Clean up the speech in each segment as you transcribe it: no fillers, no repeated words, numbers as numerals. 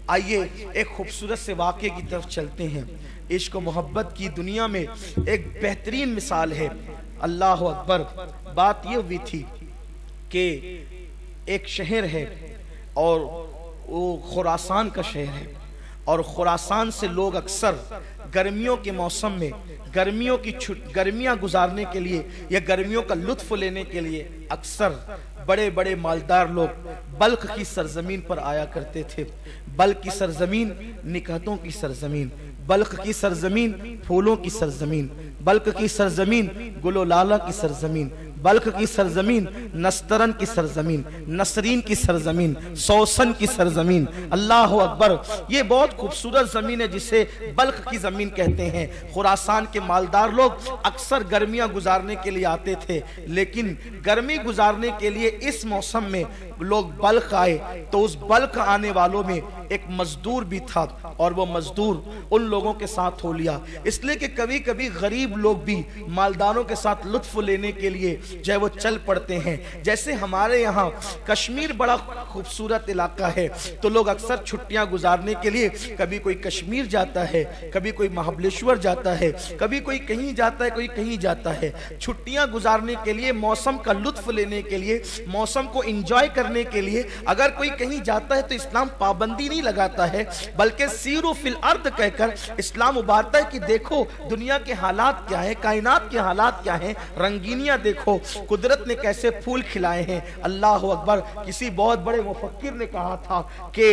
آئیے ایک خوبصورت سے واقعے کی طرف چلتے ہیں۔ عشق و محبت کی دنیا میں ایک بہترین مثال ہے۔ اللہ اکبر۔ بات یہ ہوئی تھی کہ ایک شہر ہے اور وہ خراسان کا شہر ہے، اور خراسان سے لوگ اکثر گرمیوں کے موسم میں گرمیاں گزارنے کے لیے یا گرمیوں کا لطف لینے کے لیے اکثر بڑے بڑے مالدار لوگ بلخ کی سرزمین پر آیا کرتے تھے۔ بلخ کی سرزمین نکہتوں کی سرزمین، بلخ کی سرزمین پھولوں کی سرزمین، بلخ کی سرزمین گل و لالا کی سرزمین، بلخ کی سرزمین نسترن کی سرزمین، نسرین کی سرزمین، سوسن کی سرزمین۔ اللہ اکبر۔ یہ بہت خوبصورت زمین ہے جسے بلخ کی زمین کہتے ہیں۔ خراسان کے مالدار لوگ اکثر گرمیاں گزارنے کے لیے آتے تھے، لیکن گرمی گزارنے کے لیے اس موسم میں لوگ بلخ آئے تو اس بلخ آنے والوں میں ایک مزدور بھی تھا، اور وہ مزدور ان لوگوں کے ساتھ ہو لیا، اس لیے کہ کبھی کبھی غریب لوگ بھی مالداروں کے ساتھ لطف لینے کے لیے جو ہے وہ چل پڑتے ہیں۔ جیسے ہمارے یہاں کشمیر بڑا خوبصورت علاقہ ہے تو لوگ اکثر چھٹیاں گزارنے کے لیے کبھی کوئی کشمیر جاتا ہے، کبھی کوئی مہابلیشور جاتا ہے، کبھی کوئی کہیں جاتا ہے، کوئی کہیں جاتا ہے۔ چھٹیاں گزارنے کے لیے، موسم کا لطف لینے کے لیے، موسم کو انجوائے کرنے کے لیے اگر کوئی کہیں جاتا ہے تو اسلام پابندی نہیں لگاتا ہے، بلکہ سیرو فی الارض کہہ کر اسلام ابھارتا ہے کہ دیکھو دنیا کے حالات کیا ہے، کائنات کے حالات کیا ہیں، رنگینیاں دیکھو، قدرت نے کیسے پھول کھلائے ہیں۔ اللہ اکبر۔ کسی بہت بڑے مفکر نے کہا تھا کہ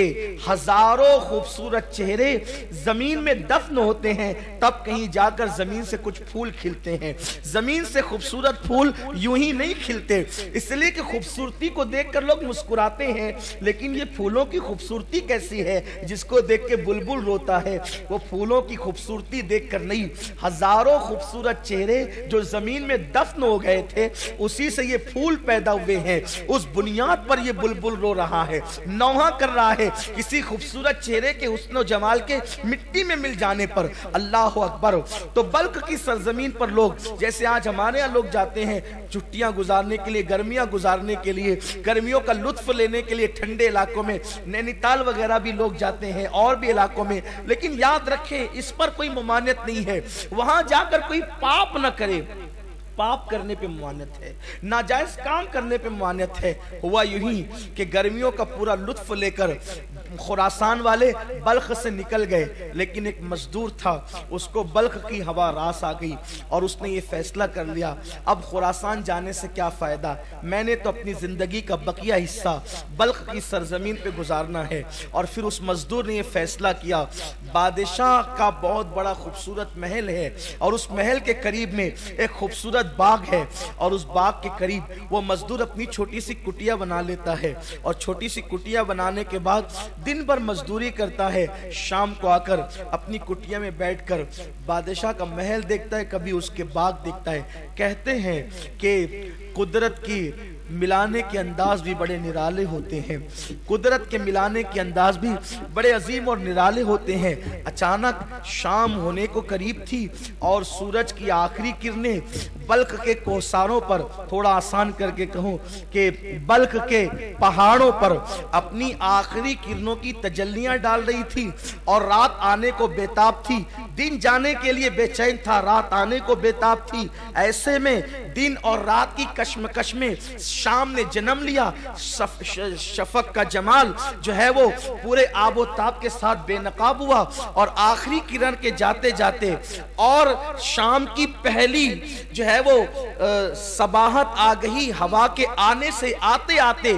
ہزاروں خوبصورت چہرے زمین میں دفن ہوتے ہیں، تب کہیں جا کر زمین سے کچھ پھول کھلتے ہیں۔ زمین سے خوبصورت پھول یوں ہی نہیں کھلتے، اس لیے کہ خوبصورتی کو دیکھ کر لوگ مسکراتے ہیں، لیکن یہ پھولوں کی خوبصورتی کیسی ہے جس کو دیکھ کے بلبل روتا ہے؟ وہ پھولوں کی خوبصورتی دیکھ کر نہیں، ہزاروں خوبصورت چہرے جو زمین میں دفن ہو گئے تھے اسی سے یہ پھول پیدا ہوئے ہیں، اس بنیاد پر یہ بلبل رو رہا ہے، نوحہ کر رہا ہے کسی خوبصورت چہرے کے حسن و جمال کے مٹی میں مل جانے پر۔ اللہ اکبر۔ تو بلخ کی سرزمین پر لوگ جیسے آج ہمارے یہاں لوگ جاتے ہیں چھٹیاں گزارنے کے لیے، گرمیاں گزارنے کے لیے، گرمیوں کا لطف لینے کے لیے ٹھنڈے علاقوں میں، نینی تال وغیرہ بھی لوگ جاتے ہیں اور بھی علاقوں میں، لیکن یاد رکھیں اس پر کوئی ممانعت نہیں ہے، وہاں جا کر کوئی پاپ نہ کرے۔ پاپ کرنے پہ ممانعت ہے، ناجائز کام کرنے پہ ممانعت ہے۔ ہوا یوں ہی کہ گرمیوں کا پورا لطف لے کر خراسان والے بلخ سے نکل گئے، لیکن ایک مزدور تھا، اس کو بلخ کی ہوا راس آ گئی اور اس نے یہ فیصلہ کر لیا اب خراسان جانے سے کیا فائدہ، میں نے تو اپنی زندگی کا بقیہ حصہ بلخ کی سرزمین پہ گزارنا ہے۔ اور پھر اس مزدور نے یہ فیصلہ کیا، بادشاہ کا بہت بڑا خوبصورت محل ہے اور اس محل کے قریب میں ایک خوبصورت باغ ہے، اور اس باغ کے قریب وہ مزدور اپنی چھوٹی سی کٹیا بنا لیتا ہے، اور چھوٹی سی کٹیا بنانے کے بعد دن بھر مزدوری کرتا ہے، شام کو آ کر اپنی کٹیا میں بیٹھ کر بادشاہ کا محل دیکھتا ہے، کبھی اس کے باغ دیکھتا ہے۔ کہتے ہیں کہ قدرت کی ملانے کے انداز بھی بڑے نرالے ہوتے ہیں، قدرت کے ملانے کے انداز بھی بڑے عظیم اور نرالے ہوتے ہیں۔ اچانک شام ہونے کو قریب تھی اور سورج کی آخری کرنیں بلخ کے کوساروں پر، تھوڑا آسان کر کے کہوں کہ بلخ کے پہاڑوں پر اپنی آخری کرنوں کی تجلیاں ڈال رہی تھی، اور رات آنے کو بیتاب تھی، دن جانے کے لیے بے چین تھا، رات آنے کو بیتاب تھی۔ ایسے میں دن اور رات کی کشمکش میں شام نے جنم لیا، شفق کا جمال جو ہے وہ پورے آب و تاب کے ساتھ بے نقاب ہوا، اور آخری کرن کے جاتے جاتے اور شام کی پہلی جو ہے وہ صباحت آ گئی، ہوا کے آنے سے آتے آتے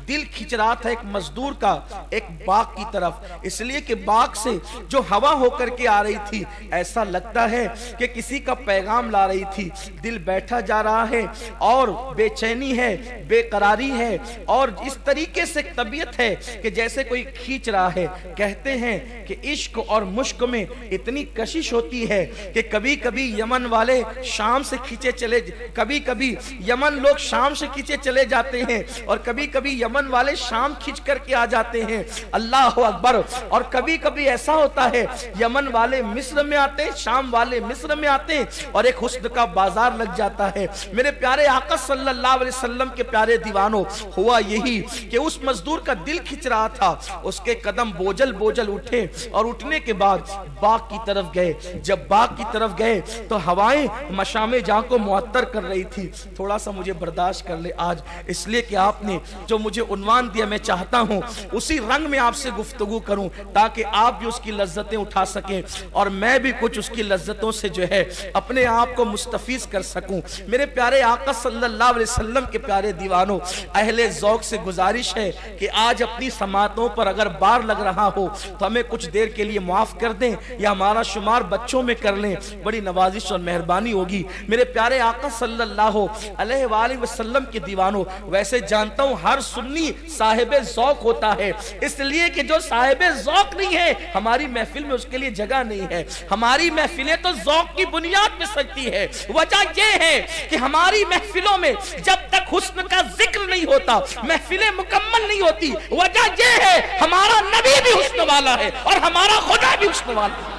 دل کھچ رہا تھا ایک مزدور کا ایک باغ کی طرف، اس لیے کہ باغ سے جو ہوا ہو کر کے آ رہی تھی ایسا لگتا ہے کہ کسی کا پیغام لا رہی تھی۔ دل بیٹھا جا رہا ہے اور بے چینی ہے، بے قراری ہے، اور اس طریقے سے طبیعت ہے کہ جیسے کوئی کھینچ رہا ہے۔ کہتے ہیں کہ عشق اور مشق میں اتنی کشش ہوتی ہے کہ کبھی کبھی یمن والے شام سے کھینچے چلے، کبھی کبھی یمن لوگ شام سے کھینچے چلے جاتے ہیں، اور کبھی کبھی یمن یمن والے شام کھینچ کر کے آ جاتے ہیں، اللہ اکبر. اور کبھی کبھی ایسا ہوتا ہے یمن والے مصر میں آتے ہیں، شام والے مصر میں آتے ہیں، اور ایک حسن کا بازار لگ جاتا ہے. میرے پیارے آقا صلی اللہ علیہ وسلم کے پیارے دیوانوں، ہوا یہی کہ اس مزدور کا دل کھچ رہا تھا، اس کے قدم بوجھل بوجھل اٹھے، اور اٹھنے کے بعد باغ کی طرف گئے. جب باغ کی طرف گئے تو ہوائیں مشام جہاں کو معطر کر رہی تھی. تھوڑا سا مجھے برداشت کر لے آج، اس لیے کہ آپ نے جو مجھے عنوان دیا، میں چاہتا ہوں اسی رنگ میں آپ سے گفتگو کروں تاکہ آپ بھی اس کی لذتیں اٹھا سکیں اور میں بھی کچھ اس کی لذتوں سے جو ہے اپنے آپ کو مستفیض کر سکوں. میرے پیارے آقا صلی اللہ علیہ وسلم کے پیارے دیوانوں، اہل ذوق سے گزارش ہے کہ آج اپنی سماعتوں پر اگر بار لگ رہا ہو تو ہمیں کچھ دیر کے لیے معاف کر دیں یا ہمارا شمار بچوں میں کر لیں، بڑی نوازش اور مہربانی ہوگی. میرے پیارے آقا صلی اللہ علیہ وآلہ وسلم کے دیوانوں، ویسے جانتا ہوں ہر سنی صاحب ذوق ہوتا ہے، اس لیے کہ جو صاحب ذوق نہیں ہے ہماری محفل میں اس کے لیے جگہ نہیں ہے. ہماری محفلیں تو ذوق کی بنیاد پہ سجتی ہے. وجہ یہ ہے کہ ہماری محفلوں میں جب تک حسن کا ذکر نہیں ہوتا محفلیں مکمل نہیں ہوتی. وجہ یہ ہے ہمارا نبی بھی حسن والا ہے اور ہمارا خدا بھی حسن والا ہے.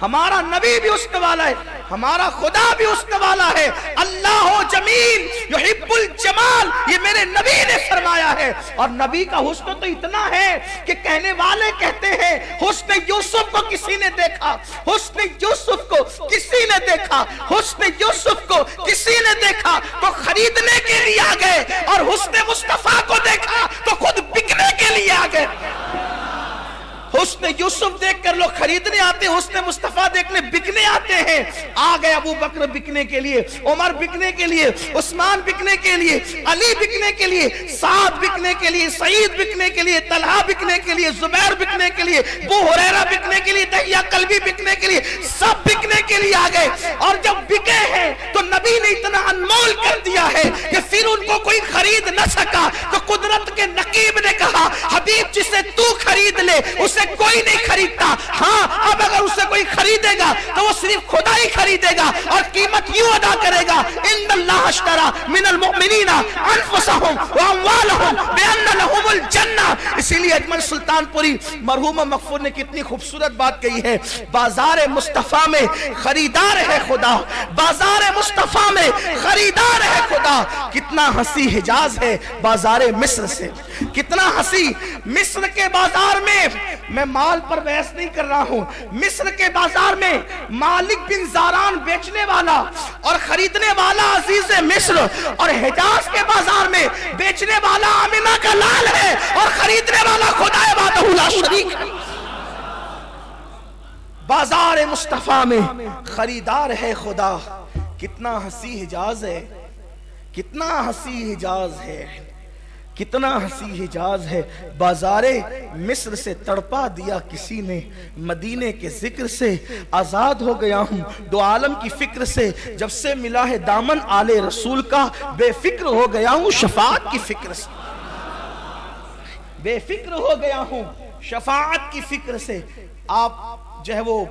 ہمارا نبی بھی حسن والا ہے، ہمارا خدا بھی حسن والا ہے. اللہ جمیل یحب الجمال، یہ میرے نبی نے فرمایا ہے. اور نبی کا حسن تو اتنا ہے کہ کہنے والے کہتے ہیں حسن یوسف کو کسی نے دیکھا، حسن یوسف کو کسی نے دیکھا، حسن یوسف کو کسی نے دیکھا تو خریدنے کے لیے آ گئے، اور حسن مصطفیٰ کو دیکھا تو خود بکنے کے لیے آ گئے. حسن یوسف دیکھ کر لوگ خریدنے آتے ہیں، حسن مصطفیٰ دیکھنے بکنے آتے ہیں. آ گئے ابو بکر بکنے کے لیے، عمر بکنے کے لیے، عثمان بکنے کے لیے، علی بکنے کے لیے، سعد بکنے کے لیے، سعید بکنے کے لیے، طلحہ بکنے کے لیے، زبیر بکنے کے لیے، ابو ہریرہ بکنے کے لیے، دحیہ کلبی بکنے کے لیے، سب بکنے کے لیے آ گئے. اور جب بکے ہیں تو نبی نے اتنا انمول کر دیا ہے کہ پھر ان کو کوئی خرید نہ سکا تو قدرت کے نقیب نے کہا حبیب جسے تو خرید لے اسے کوئی نہیں خریدتا. ہاں اب اگر اسے کوئی خریدے گا تو وہ صرف خدا ہی خریدے گا اور قیمت یوں ادا کرے گا ان اللہ اشترى من المؤمنین انفسهم واموالهم بان لهم الجنہ. اسی لیے اجمل سلطان پوری مرحوم مغفور نے کتنی خوبصورت بات کہی ہے، بازار مصطفیٰ میں خریدار ہے خدا، بازار مصطفیٰ میں خریدار ہے خدا. کتنا ہنسی حجاز ہے بازار مصر سے، کتنا ہنسی مصر کے بازار میں. میں مال پر بحث نہیں کر رہا ہوں، مصر کے بازار میں مالک بن زاران بیچنے والا اور خریدنے والا عزیز مصر، اور حجاز کے بازار میں بیچنے والا آمینہ کا لال ہے اور خریدنے والا خدا وحدہ لا شریک ہے. بازار مصطفیٰ میں خریدار ہے خدا. کتنا ہنسی حجاز ہے، کتنا ہنسی حجاز ہے، کتنا ہنسی حجاز ہے. بازار مصر سے تڑپا دیا کسی نے، مدینے کے ذکر سے آزاد ہو گیا ہوں دو عالم کی فکر سے. جب سے ملا ہے دامن آل رسول کا بے فکر ہو گیا ہوں شفاعت کی فکر سے، بے فکر ہو گیا ہوں شفاعت کی فکر سے. آپ جو ہے وہ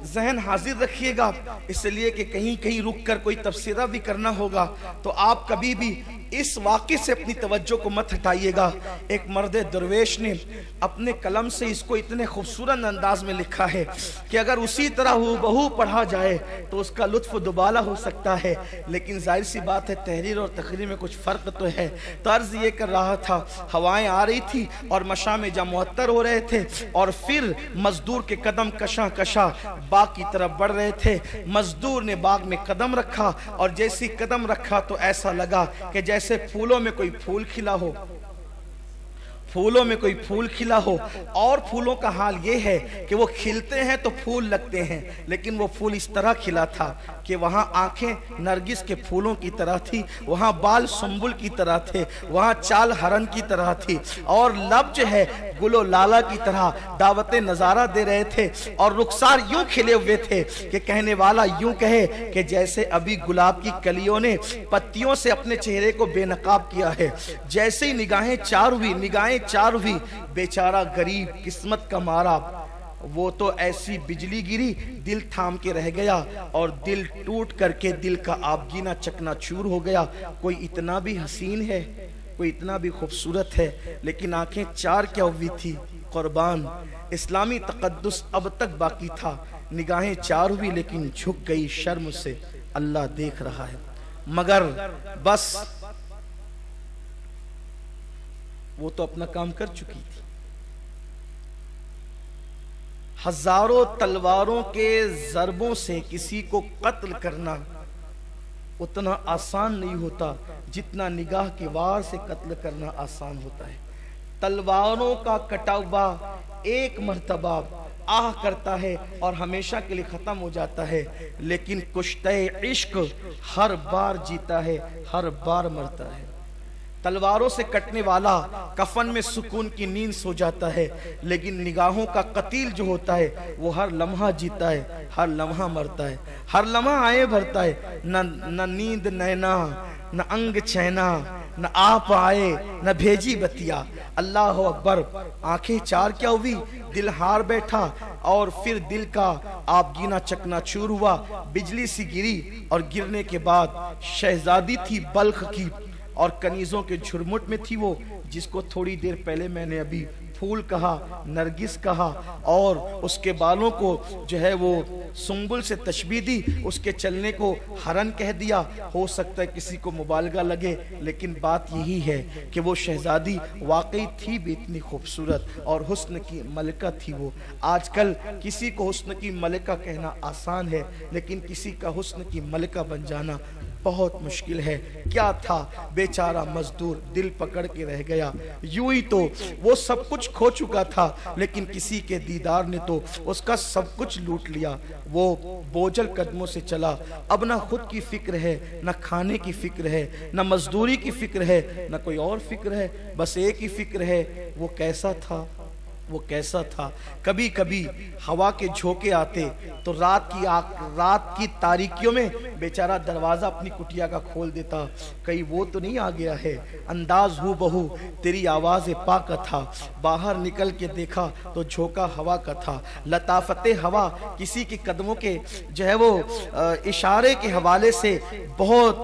ذہن حاضر رکھیے گا، اس لیے کہ کہیں کہیں رک کر کوئی تفسیرہ بھی کرنا ہوگا تو آپ کبھی بھی اس واقعے سے اپنی توجہ کو مت ہٹائیے گا. ایک مرد درویش نے اپنے قلم سے اس کو اتنے خوبصورت انداز میں لکھا ہے کہ اگر اسی طرح بہو پڑھا جائے تو اس کا لطف دوبالا ہو سکتا ہے، لیکن ظاہر سی بات ہے تحریر اور تقریر میں کچھ فرق تو ہے. تو عرض یہ کر رہا تھا، ہوائیں آ رہی تھی اور مشام جہاں معطر ہو رہے تھے، اور پھر مزدور کے قدم کشاں کشاں باغ کی طرف بڑھ رہے تھے. مزدور نے باغ میں قدم رکھا اور جیسی قدم رکھا تو ایسا لگا کہ جیسے پھولوں میں کوئی پھول کھلا ہو، پھولوں میں کوئی پھول کھلا ہو. اور پھولوں کا حال یہ ہے کہ وہ کھلتے ہیں تو پھول لگتے ہیں، لیکن وہ پھول اس طرح کھلا تھا کہ وہاں آنکھیں نرگس کے پھولوں کی طرح تھی، وہاں بال سنبل کی طرح تھے، وہاں چال ہرن کی طرح تھی، اور لب جو ہے گل و لالا کی طرح دعوت نظارہ دے رہے تھے. اور رخسار یوں کھلے ہوئے تھے کہ کہنے والا یوں کہے کہ جیسے ابھی گلاب کی کلیوں نے پتیوں سے اپنے چہرے کو بے نقاب کیا ہے. جیسے ہی نگاہیں چار ہوئی بیچارہ غریب قسمت کا مارا، وہ تو ایسی بجلی گری دل تھام کے رہ گیا اور دل ٹوٹ کر کے دل کا آبگینہ چکنا چور ہو گیا. کوئی اتنا بھی حسین ہے، کوئی اتنا بھی خوبصورت ہے لیکن آنکھیں چار کیا ہوئی تھی قربان، اسلامی تقدس اب تک باقی تھا، نگاہیں چار ہوئی لیکن جھک گئی شرم سے، اللہ دیکھ رہا ہے، مگر بس وہ تو اپنا کام کر چکی تھی۔ ہزاروں تلواروں کے ضربوں سے کسی کو قتل کرنا اتنا آسان نہیں ہوتا جتنا نگاہ کے وار سے قتل کرنا آسان ہوتا ہے۔ تلواروں کا کٹا ہوا ایک مرتبہ آہ کرتا ہے اور ہمیشہ کے لیے ختم ہو جاتا ہے، لیکن کشتہ عشق ہر بار جیتا ہے، ہر بار مرتا ہے۔ تلواروں سے کٹنے والا کفن میں سکون کی نیند سو جاتا ہے، لیکن نگاہوں کا قتیل جو ہوتا ہے وہ ہر لمحہ جیتا ہے، ہر لمحہ مرتا ہے، ہر لمحہ آئے بھرتا ہے، نہ نیند نینا، نہ انگ چینا، نہ آپ آئے، نہ بھیجی بتیا۔ اللہ اکبر، آنکھیں چار کیا ہوئی، دل ہار بیٹھا، اور پھر دل کا آپ گینا چکنا چور ہوا، بجلی سی گری، اور گرنے کے بعد شہزادی تھی بلخ کی، اور کنیزوں کے جھرمٹ میں تھی وہ، جس کو تھوڑی دیر پہلے میں نے ابھی پھول کہا، نرگس کہا، اور اس کے بالوں کو جو ہے وہ سنبل سے تشبیہ دی، اس کے چلنے کو ہرن کہہ دیا۔ ہو سکتا ہے کسی کو مبالغہ لگے، لیکن بات یہی ہے کہ وہ شہزادی واقعی تھی بھی اتنی خوبصورت، اور حسن کی ملکہ تھی وہ۔ آج کل کسی کو حسن کی ملکہ کہنا آسان ہے، لیکن کسی کا حسن کی ملکہ بن جانا بہت مشکل ہے۔ کیا تھا بیچارہ مزدور، دل پکڑ کے رہ گیا، یوں ہی تو وہ سب کچھ کھو چکا تھا، لیکن کسی کے دیدار نے تو اس کا سب کچھ لوٹ لیا۔ وہ بوجھل قدموں سے چلا، اب نہ خود کی فکر ہے، نہ کھانے کی فکر ہے، نہ مزدوری کی فکر ہے، نہ کوئی اور فکر ہے، بس ایک ہی فکر ہے، وہ کیسا تھا، وہ کیسا تھا۔ کبھی کبھی ہوا کے جھونکے آتے تو رات کی تاریکیوں میں بیچارہ دروازہ اپنی کٹیا کا کھول دیتا، کہیں وہ تو نہیں آ گیا ہے۔ انداز ہو بہو تیری آواز پاک کا تھا، باہر نکل کے دیکھا تو جھونکا ہوا کا تھا۔ لطافت ہوا کسی کے قدموں کے جو ہے وہ اشارے کے حوالے سے بہت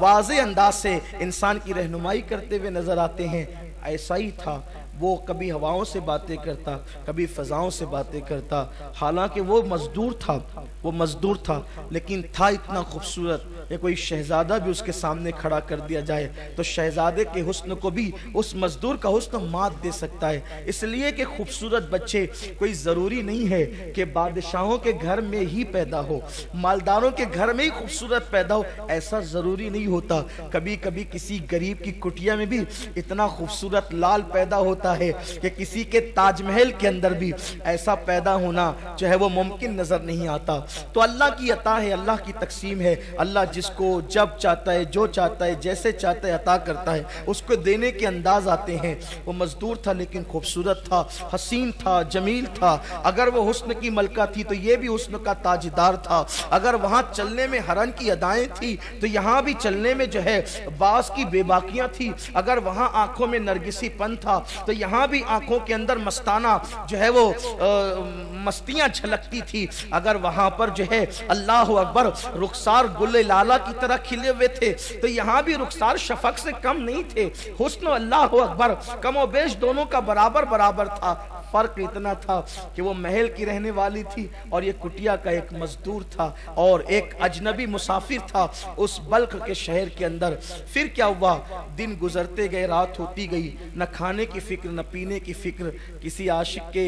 واضح انداز سے انسان کی رہنمائی کرتے ہوئے نظر آتے ہیں۔ ایسا ہی تھا، وہ کبھی ہواؤں سے باتیں کرتا، کبھی فضاؤں سے باتیں کرتا، حالانکہ وہ مزدور تھا، لیکن تھا اتنا خوبصورت کہ کوئی شہزادہ بھی اس کے سامنے کھڑا کر دیا جائے تو شہزادے کے حسن کو بھی اس مزدور کا حسن مات دے سکتا ہے۔ اس لیے کہ خوبصورت بچے کوئی ضروری نہیں ہے کہ بادشاہوں کے گھر میں ہی پیدا ہو، مالداروں کے گھر میں ہی خوبصورت پیدا ہو، ایسا ضروری نہیں ہوتا۔ کبھی کبھی کسی غریب کی کٹیا میں بھی اتنا خوبصورت لال پیدا ہوتا ہے کہ کسی کے تاج محل کے اندر بھی ایسا پیدا ہونا جو ہے وہ ممکن نظر نہیں آتا۔ تو اللہ کی عطا ہے، اللہ کی تقسیم ہے، اللہ جس کو جب چاہتا ہے، جو چاہتا ہے، جیسے چاہتا ہے عطا کرتا ہے، اس کو دینے کے انداز آتے ہیں۔ وہ مزدور تھا لیکن خوبصورت تھا، حسین تھا، جمیل تھا۔ اگر وہ حسن کی ملکہ تھی تو یہ بھی حسن کا تاجدار تھا۔ اگر وہاں چلنے میں ہرن کی ادائیں تھی تو یہاں بھی چلنے میں جو ہے باز کی بے باکیاں تھی۔ اگر وہاں آنکھوں میں نرگسی پن تھا تو یہاں بھی آنکھوں کے اندر مستانہ جو ہے وہ مستیاں جھلکتی تھی۔ اگر وہاں پر جو ہے اللہ اکبر رخسار گل لالا کی طرح کھلے ہوئے تھے تو یہاں بھی رخسار شفق سے کم نہیں تھے۔ حسن اللہ اکبر کم و بیش دونوں کا برابر تھا۔ فرق اتنا تھا کہ وہ محل کی رہنے والی تھی اور یہ کٹیا کا ایک مزدور تھا اور ایک اجنبی مسافر تھا اس بلخ کے شہر کے اندر۔ پھر کیا ہوا، دن گزرتے گئے، رات ہوتی گئی، نہ کھانے کی فکر نہ پینے کی فکر۔ کسی عاشق کے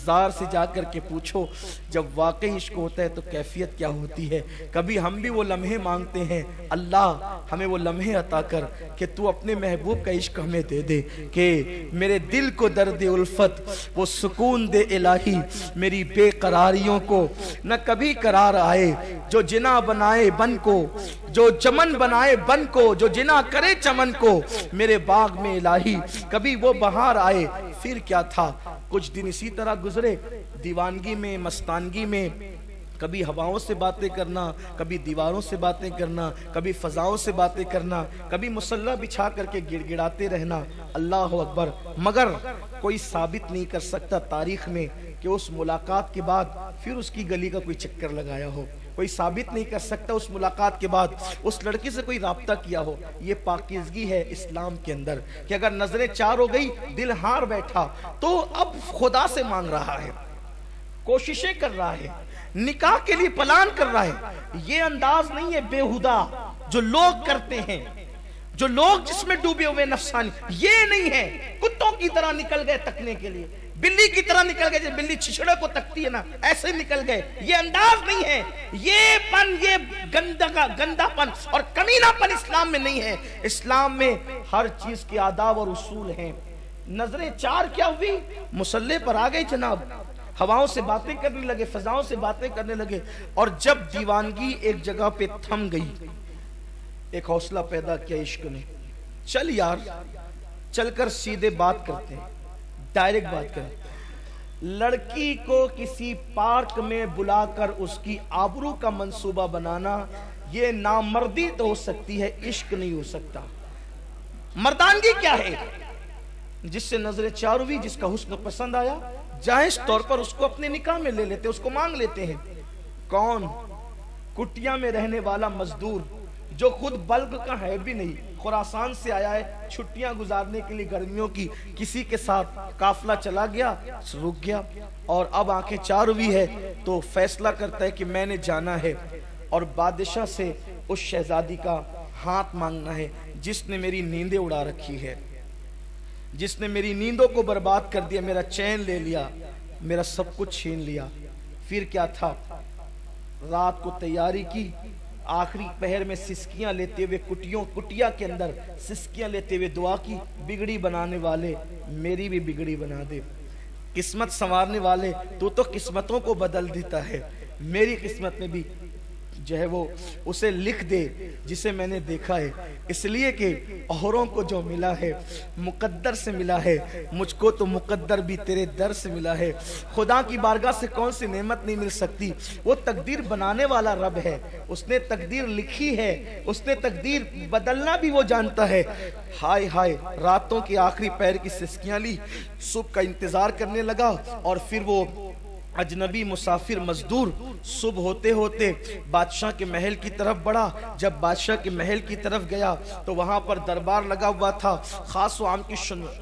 زار سے جا کر کے پوچھو جب واقعی عشق ہوتا ہے تو کیفیت کیا ہوتی ہے۔ کبھی ہم بھی وہ لمحے مانگتے ہیں، اللہ ہمیں وہ لمحے عطا کر کہ تو اپنے محبوب کا عشق ہمیں دے دے، کہ میرے دل کو درد الفت وہ سکون دے الہی، میری بے قراریوں کو نہ کبھی قرار آئے، جو جنا بنائے بن کو، جو چمن بنائے بن کو، جو جنا کرے چمن کو، میرے باغ میں الہی کبھی وہ بہار آئے۔ پھر کیا تھا، کچھ دن اسی طرح گزرے، دیوانگی میں، مستانگی میں، کبھی ہواؤں سے باتیں کرنا، کبھی دیواروں سے باتیں کرنا، کبھی فضاؤں سے باتیں کرنا، کبھی مسلح بچھا کر کے گڑ گڑاتے رہنا، اللہ اکبر۔ مگر کوئی ثابت نہیں کر سکتا تاریخ میں کہ اس ملاقات کے بعد پھر اس کی گلی کا کوئی چکر لگایا ہو۔ کوئی ثابت نہیں کر سکتا اس ملاقات کے بعد اس لڑکی سے کوئی رابطہ کیا ہو. یہ پاکیزگی ہے اسلام کے اندر کہ اگر نظریں چار ہو گئی، دل ہار بیٹھا، تو اب خدا سے مانگ رہا ہے، کوششیں کر رہا ہے، نکاح کے لیے پلان کر رہا ہے. یہ انداز نہیں ہے بیہودہ جو لوگ کرتے ہیں، جو لوگ جس میں ڈوبے ہوئے نفسانی. یہ نہیں ہے کتوں کی طرح نکل گئے تکنے کے لیے، بلی کی طرح نکل گئے جیسے بلی چھچڑے کو تکتی ہے نا، ایسے نکل گئے. یہ انداز نہیں ہے. یہ پن، یہ گندہ پن اور کمینہ پن اسلام میں نہیں ہے. اسلام میں ہر چیز کے آداب اور اصول ہیں. نظریں چار کیا ہوئی؟ مسلح پر آ گئے جناب، ہواؤں سے باتیں کرنے لگے، فضاؤں سے باتیں کرنے لگے. اور جب دیوانگی ایک جگہ پہ تھم گئی، ایک حوصلہ پیدا کیا عشق نے. چل یار، چل کر سیدھے بات کرتے ہیں، ڈائریکٹ بات کریں. لڑکی کو کسی پارک میں بلا کر اس کی آبرو کا منصوبہ بنانا، یہ نامردی تو ہو سکتی ہے، عشق نہیں ہو سکتا. مردانگی کیا ہے؟ جس سے نظر چار ہوئی، جس کا حسن پسند آیا، جائز طور پر اس کو اپنے نکاح میں لے لیتے، اس کو مانگ لیتے ہیں. کون؟ کٹیا میں رہنے والا مزدور جو خود بلگ کا ہے بھی نہیں، خراسان سے آیا ہے چھٹیاں گزارنے کے لیے گرمیوں کی، کسی کے ساتھ قافلہ چلا گیا، رک گیا، اور اب آنکھیں چار ہوئی ہے تو فیصلہ کرتا ہے کہ میں نے جانا ہے اور بادشاہ سے اس شہزادی کا ہاتھ مانگنا ہے جس نے میری نیندیں اڑا رکھی ہے، جس نے میری نیندوں کو برباد کر دیا، میرا چین لے لیا، میرا سب کچھ چھین لیا. پھر کیا تھا؟ رات کو تیاری کی، آخری پہر میں سسکیاں لیتے ہوئے کٹیا کے اندر سسکیاں لیتے ہوئے دعا کی، بگڑی بنانے والے میری بھی بگڑی بنا دے، قسمت سنوارنے والے تو قسمتوں کو بدل دیتا ہے، میری قسمت میں بھی جو ہے وہ اسے لکھ دے جسے میں نے دیکھا ہے. اس لیے کہ اوروں کو جو ملا ہے مقدر سے ملا ہے، مجھ کو تو مقدر بھی تیرے در سے ملا ہے. خدا کی بارگاہ سے کون سی نعمت نہیں مل سکتی؟ وہ تقدیر بنانے والا رب ہے، اس نے تقدیر لکھی ہے، اس نے تقدیر بدلنا بھی وہ جانتا ہے. ہائے ہائے، راتوں کی آخری پہر کی سسکیاں لی، صبح کا انتظار کرنے لگا، اور پھر وہ اجنبی مسافر مزدور صبح ہوتے ہوتے بادشاہ کے محل کی طرف بڑھا. جب بادشاہ کے محل کی طرف گیا تو وہاں پر دربار لگا ہوا تھا، خاص و عام کی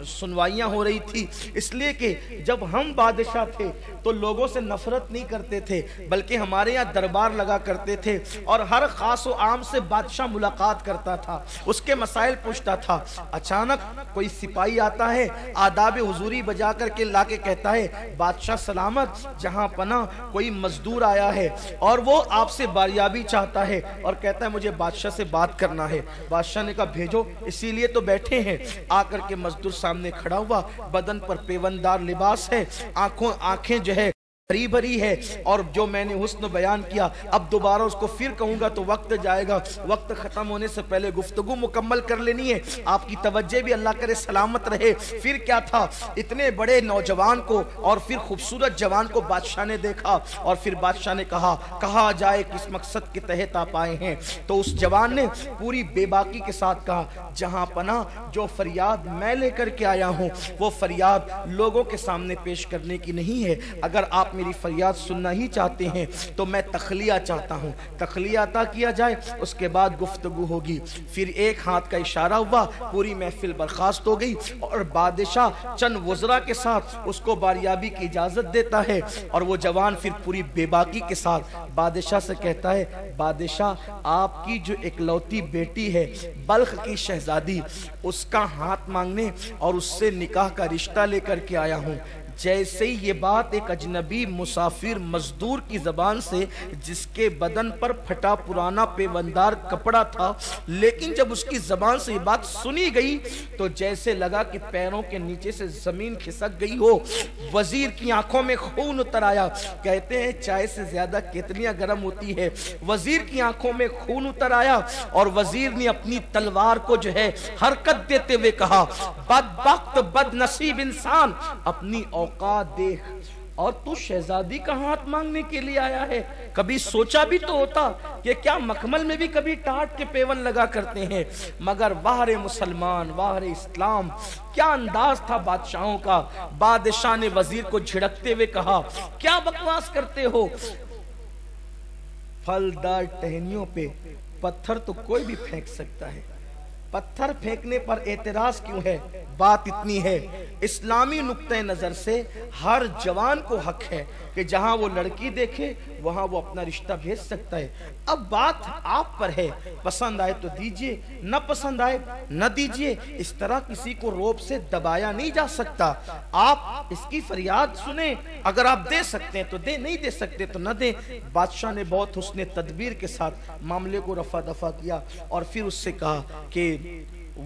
سنوائیاں ہو رہی تھی. اس لیے کہ جب ہم بادشاہ تھے تو لوگوں سے نفرت نہیں کرتے تھے، بلکہ ہمارے یہاں دربار لگا کرتے تھے، اور ہر خاص و عام سے بادشاہ ملاقات کرتا تھا، اس کے مسائل پوچھتا تھا. اچانک کوئی سپاہی آتا ہے، آداب حضوری بجا کر کے لا کے کہتا ہے، بادشاہ سلامت، جہاں پناہ کوئی مزدور آیا ہے اور وہ آپ سے باریابی چاہتا ہے اور کہتا ہے مجھے بادشاہ سے بات کرنا ہے. بادشاہ نے کہا بھیجو، اسی لیے تو بیٹھے ہیں. آ کر کے مزدور سامنے کھڑا ہوا، بدن پر پیوندار لباس ہے، آنکھیں جو ہے بھری بھری ہے، اور جو میں نے حسن بیان کیا اب دوبارہ اس کو پھر کہوں گا تو وقت جائے گا، وقت ختم ہونے سے پہلے گفتگو مکمل کر لینی ہے. آپ کی توجہ بھی اللہ کرے سلامت رہے. پھر کیا تھا؟ اتنے بڑے نوجوان کو اور پھر خوبصورت جوان کو بادشاہ نے دیکھا، اور پھر بادشاہ نے کہا جائے کس مقصد کے تحت آپ آئے ہیں. تو اس جوان نے پوری بے باکی کے ساتھ کہا، جہاں پناہ جو فریاد میں لے کر کے آیا ہوں وہ فریاد لوگوں کے سامنے پیش کرنے کی نہیں ہے. اگر آپ میری فریاد سننا ہی چاہتے ہیں تو میں تخلیہ چاہتا ہوں، تخلیہ عطا کیا جائے، اس کے بعد گفتگو ہوگی. پھر ایک ہاتھ کا اشارہ ہوا، پوری محفل برخاست ہو گئی، اور بادشاہ چند وزراء کے ساتھ اس کو باریابی کی اجازت دیتا ہے. اور وہ جوان پھر پوری بے باکی کے ساتھ بادشاہ سے کہتا ہے، بادشاہ آپ کی جو اکلوتی بیٹی ہے بلخ کی شہزادی، اس کا ہاتھ مانگنے اور اس سے نکاح کا رشتہ لے کر کے آیا ہوں. جیسے ہی یہ بات ایک اجنبی مسافر مزدور کی زبان سے، جس کے بدن پر پھٹا پرانا پیوندار کپڑا تھا، لیکن جب اس کی زبان سے یہ بات سنی گئی تو جیسے لگا کہ پیروں کے نیچے سے زمین کھسک گئی ہو. وزیر کی آنکھوں میں خون اتر آیا. کہتے ہیں چائے سے زیادہ کتنیاں گرم ہوتی ہے. وزیر کی آنکھوں میں خون اتر آیا اور وزیر نے اپنی تلوار کو جو ہے حرکت دیتے ہوئے کہا، بدبخت بد نصیب انسان، اپنی اوقات دیکھ، اور تو شہزادی کا ہاتھ مانگنے کے لیے آیا ہے. کبھی سوچا بھی تو ہوتا کہ کیا مکمل میں بھی کبھی ٹاٹ کے پیون لگا کرتے ہیں. مگر واہر مسلمان، واہر اسلام، کیا انداز تھا بادشاہوں کا. بادشاہ نے وزیر کو جھڑکتے ہوئے کہا، کیا بکواس کرتے ہو؟ پھلدار ٹہنیوں پہ پتھر تو کوئی بھی پھینک سکتا ہے، پتھر پھینکنے پر اعتراض کیوں ہے؟ بات اتنی ہے، اسلامی نقطہ نظر سے ہر جوان کو حق ہے کہ جہاں وہ لڑکی دیکھے وہاں وہ اپنا رشتہ بھیج سکتا ہے۔ اب بات آپ پر ہے، پسند آئے تو دیجئے، نہ پسند آئے نہ دیجئے۔ اس طرح کسی کو روب سے دبایا نہیں جا سکتا۔ آپ اس کی فریاد سنیں، اگر آپ دے سکتے ہیں تو دیں، نہیں دے سکتے تو نہ دیں۔ بادشاہ نے بہت حسن تدبیر کے ساتھ معاملے کو رفع دفع کیا اور پھر اس سے کہا کہ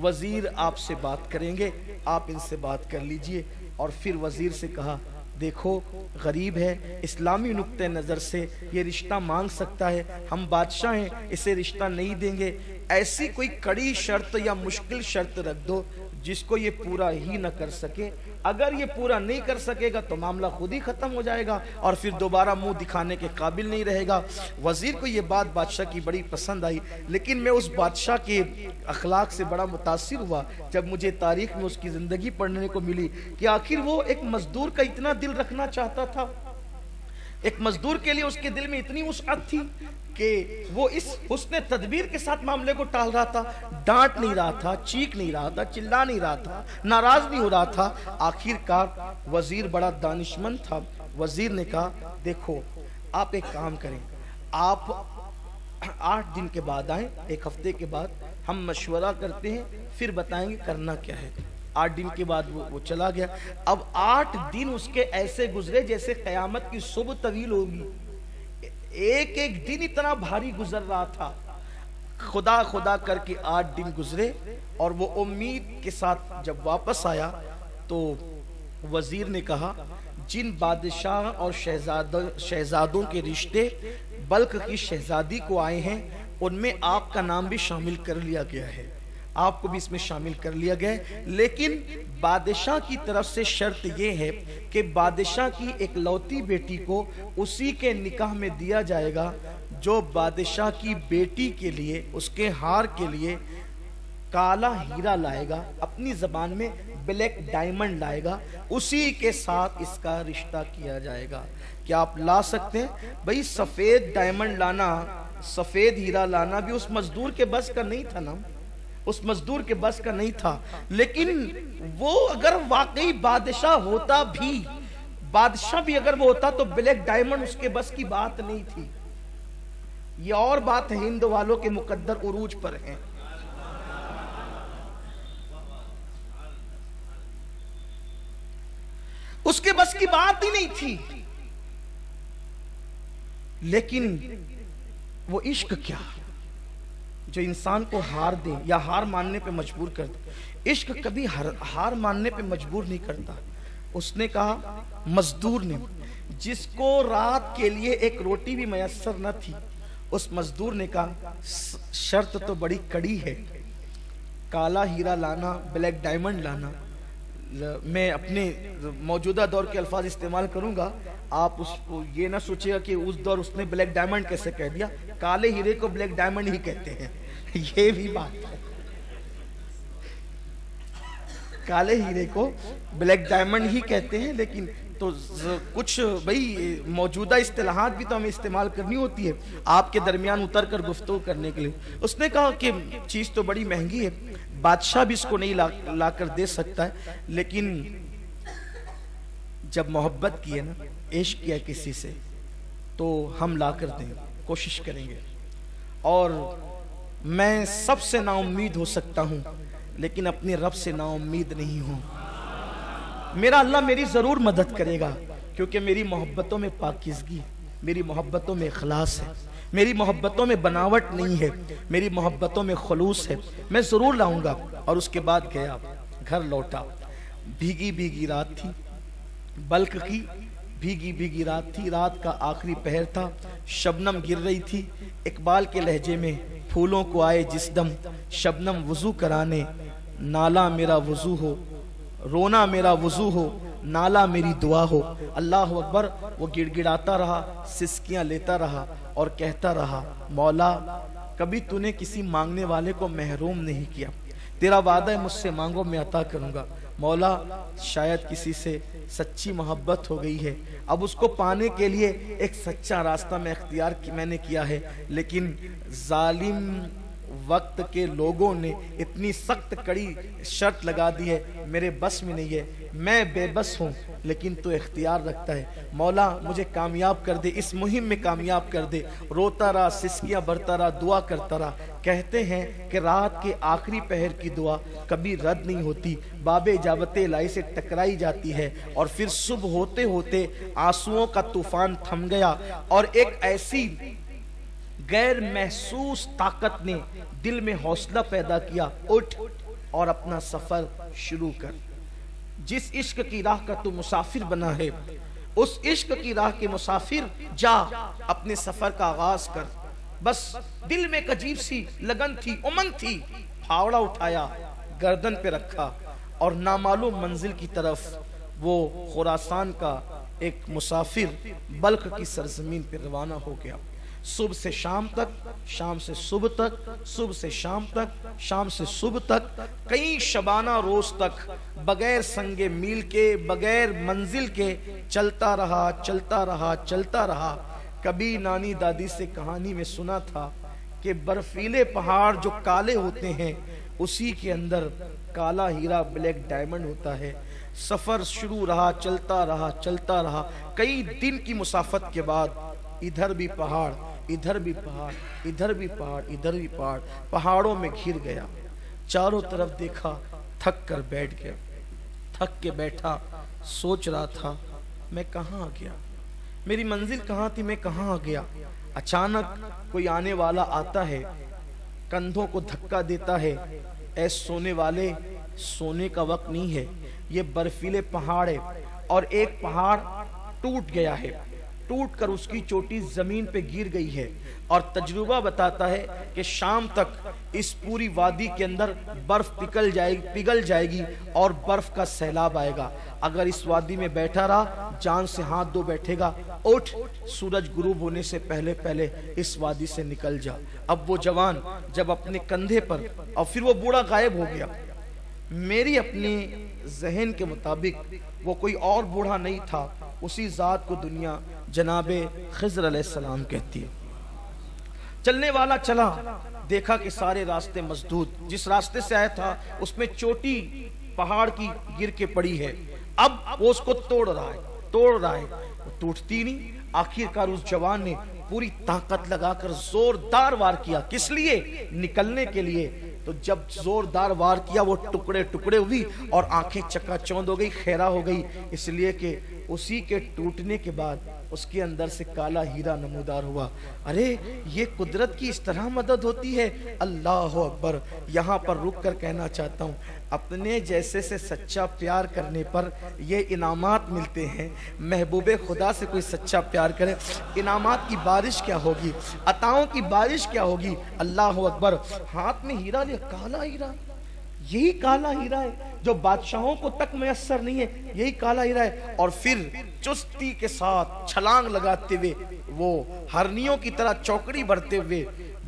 وزیر آپ سے بات کریں گے، آپ ان سے بات کر لیجئے۔ اور پھر وزیر سے کہا دیکھو غریب ہے، اسلامی نقطہ نظر سے یہ رشتہ مانگ سکتا ہے، ہم بادشاہ ہیں، اسے رشتہ نہیں دیں گے، ایسی کوئی کڑی شرط یا مشکل شرط رکھ دو جس کو یہ پورا ہی نہ کر سکے۔ اگر یہ پورا نہیں کر سکے گا تو معاملہ خود ہی ختم ہو جائے گا اور پھر دوبارہ منہ دکھانے کے قابل نہیں رہے گا۔ وزیر کو یہ بات بادشاہ کی بڑی پسند آئی، لیکن میں اس بادشاہ کے اخلاق سے بڑا متاثر ہوا جب مجھے تاریخ میں اس کی زندگی پڑھنے کو ملی کہ آخر وہ ایک مزدور کا اتنا دل رکھنا چاہتا تھا، ایک مزدور کے لیے اس کے دل میں اتنی وسعت تھی کہ وہ اس حسن تدبیر کے ساتھ معاملے کو ٹال رہا تھا، ڈانٹ نہیں رہا تھا، چیخ نہیں رہا تھا، چلا نہیں رہا تھا، ناراض نہیں ہو رہا تھا۔ آخر کار وزیر بڑا دانشمند تھا، وزیر نے کہا دیکھو آپ ایک کام کریں، آپ 8 دن کے بعد آئیں، 1 ہفتے کے بعد ہم مشورہ کرتے ہیں، پھر بتائیں گے کرنا کیا ہے۔ 8 دن کے بعد وہ چلا گیا۔ اب 8 دن اس کے ایسے گزرے جیسے قیامت کی صبح طویل ہوگی، ایک ایک دن اتنا بھاری گزر رہا تھا۔ خدا خدا کر کے 8 دن گزرے اور وہ امید کے ساتھ جب واپس آیا تو وزیر نے کہا جن بادشاہ اور شہزادوں کے رشتے بلخ کی شہزادی کو آئے ہیں ان میں آپ کا نام بھی شامل کر لیا گیا ہے، آپ کو بھی اس میں شامل کر لیا گیا ہے، لیکن بادشاہ کی طرف سے شرط یہ ہے کہ بادشاہ کی ایک لوتی بیٹی کو اسی کے نکاح میں دیا جائے گا جو بادشاہ کی بیٹی کے لیے اس کے ہار کے لیے کالا ہیرا لائے گا، اپنی زبان میں بلیک ڈائمنڈ لائے گا، اسی کے ساتھ اس کا رشتہ کیا جائے گا۔ کیا آپ لا سکتے ہیں؟ بھئی سفید ڈائمنڈ لانا، سفید ہیرا لانا بھی اس مزدور کے بس کا نہیں تھا نا، اس مزدور کے بس کا نہیں تھا، لیکن وہ اگر واقعی بادشاہ ہوتا بھی، بادشاہ بھی اگر وہ ہوتا تو بلیک ڈائمنڈ اس کے بس کی بات نہیں تھی۔ یہ اور بات ہے، ہند والوں کے مقدر عروج پر ہیں۔ اس کے بس کی بات ہی نہیں تھی، لیکن وہ عشق کیا جو انسان کو ہار دے یا ہار ماننے پہ مجبور کر دے۔ عشق کبھی ہار ماننے پہ مجبور نہیں کرتا۔ اس نے کہا مزدور نے، جس کو رات کے لیے ایک روٹی بھی میسر نہ تھی، اس مزدور نے کہا شرط تو بڑی کڑی ہے، کالا ہیرا لانا، بلیک ڈائمنڈ لانا۔ میں اپنے موجودہ دور کے الفاظ استعمال کروں گا، آپ اس کو یہ نہ سوچے گا کہ اس دور اس نے بلیک ڈائمنڈ کیسے کہہ دیا، کالے ہیرے کو بلیک ڈائمنڈ ہی کہتے ہیں، یہ بھی بات ہے، کالے ہیرے کو بلیک ڈائمنڈ ہی کہتے ہیں، لیکن تو کچھ بھئی موجودہ اصطلاحات بھی تو ہمیں استعمال کرنی ہوتی ہے آپ کے درمیان اتر کر گفتگو کرنے کے لیے۔ اس نے کہا کہ چیز تو بڑی مہنگی ہے، بادشاہ بھی اس کو نہیں لا کر دے سکتا ہے، لیکن جب محبت کی ہے نا، عشق کیا کسی سے، تو ہم لا کر دیں، کوشش کریں گے۔ اور میں سب سے نا امید ہو سکتا ہوں لیکن اپنے رب سے نا امید نہیں ہوں۔ میرا اللہ میری ضرور مدد کرے گا، کیونکہ میری محبتوں میں پاکیزگی، میری محبتوں میں اخلاص ہے، میری محبتوں میں بناوٹ نہیں ہے، میری محبتوں میں خلوص ہے، میں ضرور لاؤں گا۔ اور اس کے بعد گیا، گھر لوٹا، بھیگی بھیگی رات تھی، بلخ کی بھیگی بھیگی رات تھی، رات کا آخری پہر تھا، شبنم گر رہی تھی۔ اقبال کے لہجے میں پھولوں کو آئے جس دم شبنم وضو کرانے، نالا میرا وضو ہو، رونا میرا وضو ہو، نالا میری دعا ہو۔ اللہ اکبر۔ وہ گڑ گڑاتا رہا، سسکیاں لیتا رہا اور کہتا رہا مولا کبھی تو نے کسی مانگنے والے کو محروم نہیں کیا، تیرا وعدہ ہے مجھ سے مانگو میں عطا کروں گا۔ مولا شاید کسی سے سچی محبت ہو گئی ہے، اب اس کو پانے کے لیے ایک سچا راستہ میں نے کیا ہے، لیکن ظالم وقت کے لوگوں نے اتنی سخت کڑی شرط لگا دی ہے، میرے بس میں نہیں ہے، میں بے بس ہوں، لیکن تو اختیار رکھتا ہے، مولا مجھے کامیاب کر دے، اس مہم میں کامیاب کر دے۔ روتا رہا، سسکیاں بھرتا رہا، دعا کرتا رہا۔ کہتے ہیں کہ رات کے آخری پہر کی دعا کبھی رد نہیں ہوتی، باب اجابت الہی سے ٹکرائی جاتی ہے، اور پھر صبح ہوتے ہوتے آنسوؤں کا طوفان تھم گیا، اور ایک ایسی غیر محسوس طاقت نے دل میں حوصلہ پیدا کیا، اٹھ اور اپنا سفر شروع کر۔ جس عشق کی راہ کا تو مسافر بنا ہے، اس عشق کی راہ کے مسافر جا اپنے سفر کا آغاز کر۔ بس دل میں ایک عجیب سی لگن تھی، امنگ تھی، پھاوڑا اٹھایا، گردن پہ رکھا، اور نامعلوم منزل کی طرف وہ خراسان کا ایک مسافر بلخ کی سرزمین پہ روانہ ہو گیا۔ صبح سے شام تک، شام سے صبح تک، صبح سے شام تک، شام سے صبح تک، کئی شبانہ روز تک بغیر سنگ میل کے، بغیر منزل کے چلتا رہا، چلتا رہا، چلتا رہا۔ کبھی نانی دادی سے کہانی میں سنا تھا کہ برفیلے پہاڑ جو کالے ہوتے ہیں اسی کے اندر کالا ہیرا، بلیک ڈائمنڈ ہوتا ہے۔ سفر شروع رہا، چلتا رہا، چلتا رہا، کئی دن کی مسافت کے بعد ادھر بھی پہاڑ، ادھر بھی پہاڑ، ادھر بھی پہاڑ، ادھر بھی پہاڑ، پہاڑوں میں گھر گیا۔ چاروں طرف دیکھا، تھک کر بیٹھ گیا، تھک کے بیٹھا، سوچ رہا تھا میں کہاں آ گیا، میری منزل کہاں تھی، میں کہاں آ گیا۔ اچانک کوئی آنے والا آتا ہے، کندھوں کو دھکا دیتا ہے، اے سونے والے، سونے کا وقت نہیں ہے، یہ برفیلے پہاڑ ہے، اور ایک پہاڑ ٹوٹ گیا ہے، ٹوٹ کر اس کی چوٹی زمین پہ گر گئی ہے، اور تجربہ بتاتا ہے کہ شام تک اس پوری وادی کے اندر برف پگھل جائے گی اور برف کا سیلاب آئے گا۔ اگر اس وادی میں بیٹھا رہا، جان سے ہاتھ دھو بیٹھے گا، اٹھ، سورج غروب ہونے سے پہلے پہلے اس وادی سے نکل جا۔ اب وہ جوان جب اپنے کندھے پر، اور پھر وہ بوڑھا غائب ہو گیا۔ میری اپنے ذہن کے مطابق وہ کوئی اور بوڑھا نہیں تھا، اسی ذات کو دنیا جناب خضر علیہ السلام کہتی ہے۔ چلنے والا چلا، دیکھا کہ سارے راستے مسدود، جس راستے سے آیا تھا اس میں چوٹی پہاڑ کی گر کے پڑی ہے، اب وہ اس کو توڑ رہا ہے، توڑ رہا ہے، وہ ٹوٹتی نہیں۔ آخرکار اس جوان نے پوری طاقت لگا کر زوردار وار کیا، کس لیے؟ نکلنے کے لیے۔ تو جب زوردار وار کیا، وہ ٹکڑے ٹکڑے ہوئی اور آنکھیں چکا چوند ہو گئی، خیرہ ہو گئی، اس لیے کہ اسی کے ٹوٹنے کے بعد اس کے اندر سے کالا ہیرا نمودار ہوا۔ ارے یہ قدرت کی اس طرح مدد ہوتی ہے، اللہ اکبر۔ یہاں پر رک کر کہنا چاہتا ہوں، اپنے جیسے سے سچا پیار کرنے پر یہ انعامات ملتے ہیں۔ محبوب خدا سے کوئی سچا پیار کرے، انعامات کی بارش کیا ہوگی، عطاؤں کی بارش کیا ہوگی۔ اللہ اکبر۔ ہاتھ میں ہیرا لیا، کالا ہیرا، یہی کالا ہیرا ہے جو بادشاہوں کو تک میسر نہیں ہے، یہی کالا ہیرا ہے۔ اور پھر چستی کے ساتھ چھلانگ لگاتے ہوئے وہ ہرنیوں کی طرح چوکڑی بھرتے ہوئے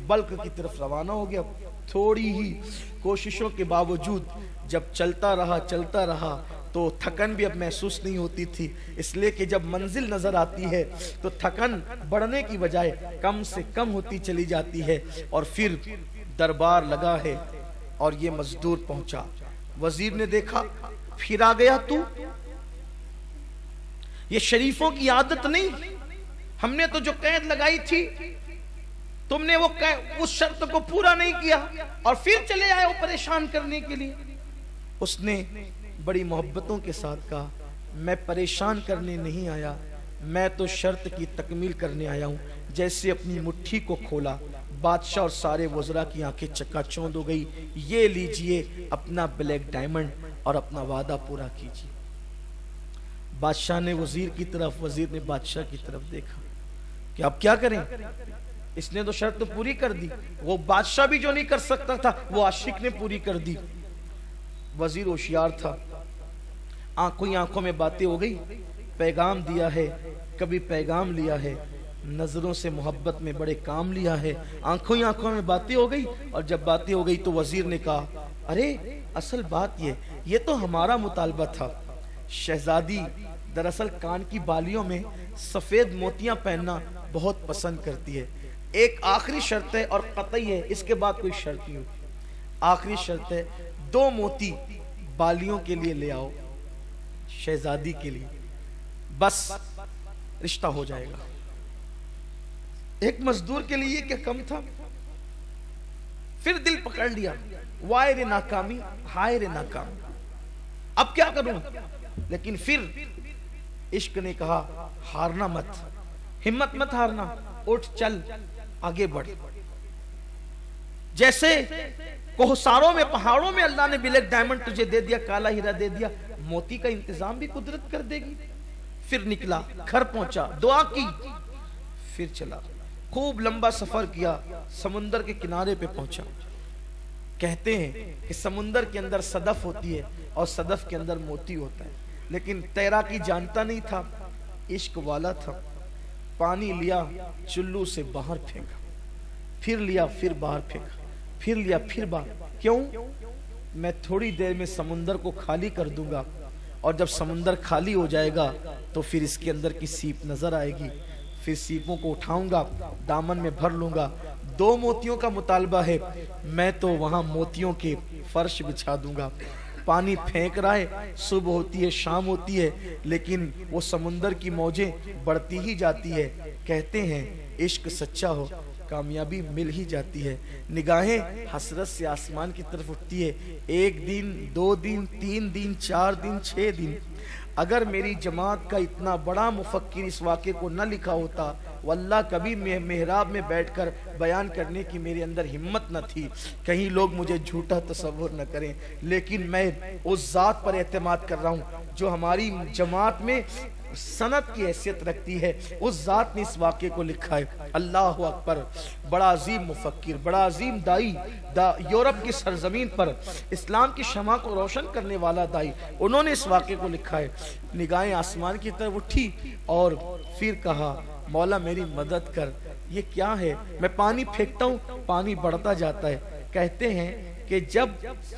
بلخ کی طرف روانہ ہو گیا۔ تھوڑی ہی کوششوں کے باوجود جب چلتا رہا تو تھکن بھی اب محسوس نہیں ہوتی تھی، اس لیے کہ جب منزل نظر آتی ہے تو تھکن بڑھنے کی بجائے کم سے کم ہوتی چلی جاتی ہے۔ اور پھر دربار لگا ہے اور یہ مزدور پہنچا۔ وزیر نے دیکھا، پھر آ گیا تو؟ یہ شریفوں کی عادت نہیں، ہم نے تو جو قید لگائی تھی تم نے وہ اس شرط کو پورا نہیں کیا اور پھر چلے آئے وہ پریشان کرنے کے لیے۔ اس نے بڑی محبتوں کے ساتھ کہا، میں پریشان کرنے نہیں آیا، میں تو شرط کی تکمیل کرنے آیا ہوں۔ جیسے اپنی مٹھی کو کھولا، بادشاہ اور سارے وزراء کی آنکھیں چکا چوند ہو گئی۔ یہ لیجئے اپنا بلیک ڈائمنڈ اور اپنا وعدہ پورا کیجئے۔ بادشاہ نے وزیر کی طرف، وزیر نے بادشاہ کی طرف دیکھا کہ اب کیا کریں، اس نے تو شرط پوری کر دی، وہ بادشاہ بھی جو نہیں کر سکتا تھا وہ عاشق نے پوری کر دی۔ وزیر ہوشیار تھا، آنکھوں میں باتیں ہو گئی، پیغام دیا ہے، کبھی پیغام لیا ہے، نظروں سے محبت میں بڑے کام لیا ہے. آنکھوں ہی آنکھوں میں باتیں ہو گئی, اور جب باتیں ہو گئی تو وزیر نے کہا ارے اصل بات یہ تو ہمارا مطالبہ تھا. شہزادی دراصل کان کی بالیوں میں سفید موتیاں پہننا بہت پسند کرتی ہے. ایک آخری شرط ہے اور قطعی ہے, اس کے بعد کوئی شرط نہیں ہوتی. آخری شرط ہے 2 موتی بالیوں کے لیے لے آؤ شہزادی کے لیے, بس رشتہ ہو جائے گا. ایک مزدور کے لیے کیا کم تھا. پھر دل پکڑ لیا, وائے رے ناکامی, ہائے رے ناکامی, اب کیا کروں. لیکن پھر عشق نے کہا ہارنا مت, ہمت مت ہارنا, اٹھ چل آگے بڑھ. جیسے کوہساروں میں پہاڑوں میں اللہ نے بلیک ڈائمنڈ تجھے دے دیا, کالا ہیرا دے دیا, موتی کا انتظام بھی قدرت کر دے گی. پھر نکلا, گھر پہنچا, دعا کی, پھر چلا. خوب لمبا سفر کیا, سمندر کے کنارے پہ پہنچا. کہتے ہیں کہ سمندر کے اندر صدف ہوتی ہے اور صدف کے اندر موتی ہوتا ہے, لیکن تیراکی جانتا نہیں تھا, عشق والا تھا. پانی لیا, چلو سے باہر پھینکا, پھر لیا, پھر باہر پھینکا, پھر لیا, پھر باہر. کیوں؟ میں تھوڑی دیر میں سمندر کو خالی کر دوں گا, اور جب سمندر خالی ہو جائے گا تو پھر اس کے اندر کی سیپ نظر آئے گی. پھر سیپوں کو اٹھاؤں گا, دامن میں بھر لوں گا. 2 موتیوں کا مطالبہ ہے, میں تو وہاں موتیوں کے فرش بچھا دوں گا. پانی پھینک رہا ہے, صبح ہوتی ہے, شام ہوتی ہے, لیکن وہ سمندر کی موجیں بڑھتی ہی جاتی ہے. کہتے ہیں عشق سچا ہو کامیابی مل ہی جاتی ہے. نگاہیں حسرت سے آسمان کی طرف اٹھتی ہے. 1 دن 2 دن 3 دن 4 دن 6 دن. اگر میری جماعت کا اتنا بڑا مفکر اس واقعے کو نہ لکھا ہوتا, واللہ کبھی محراب میں بیٹھ کر بیان کرنے کی میرے اندر ہمت نہ تھی. کہیں لوگ مجھے جھوٹا تصور نہ کریں, لیکن میں اس ذات پر اعتماد کر رہا ہوں جو ہماری جماعت میں سند کی حیثیت رکھتی ہے. اس ذات نے اس واقعے کو لکھا ہے. اللہ اکبر. بڑا عظیم مفکر, بڑا عظیم دائی, یورپ کی سرزمین پر اسلام کی شمع کو روشن کرنے والا دائی, انہوں نے اس واقعے کو لکھا ہے. نگاہیں آسمان کی طرف اٹھی اور پھر کہا مولا میری مدد کر. یہ کیا ہے؟ میں پانی پھینکتا ہوں, پانی بڑھتا جاتا ہے. کہتے ہیں کہ جب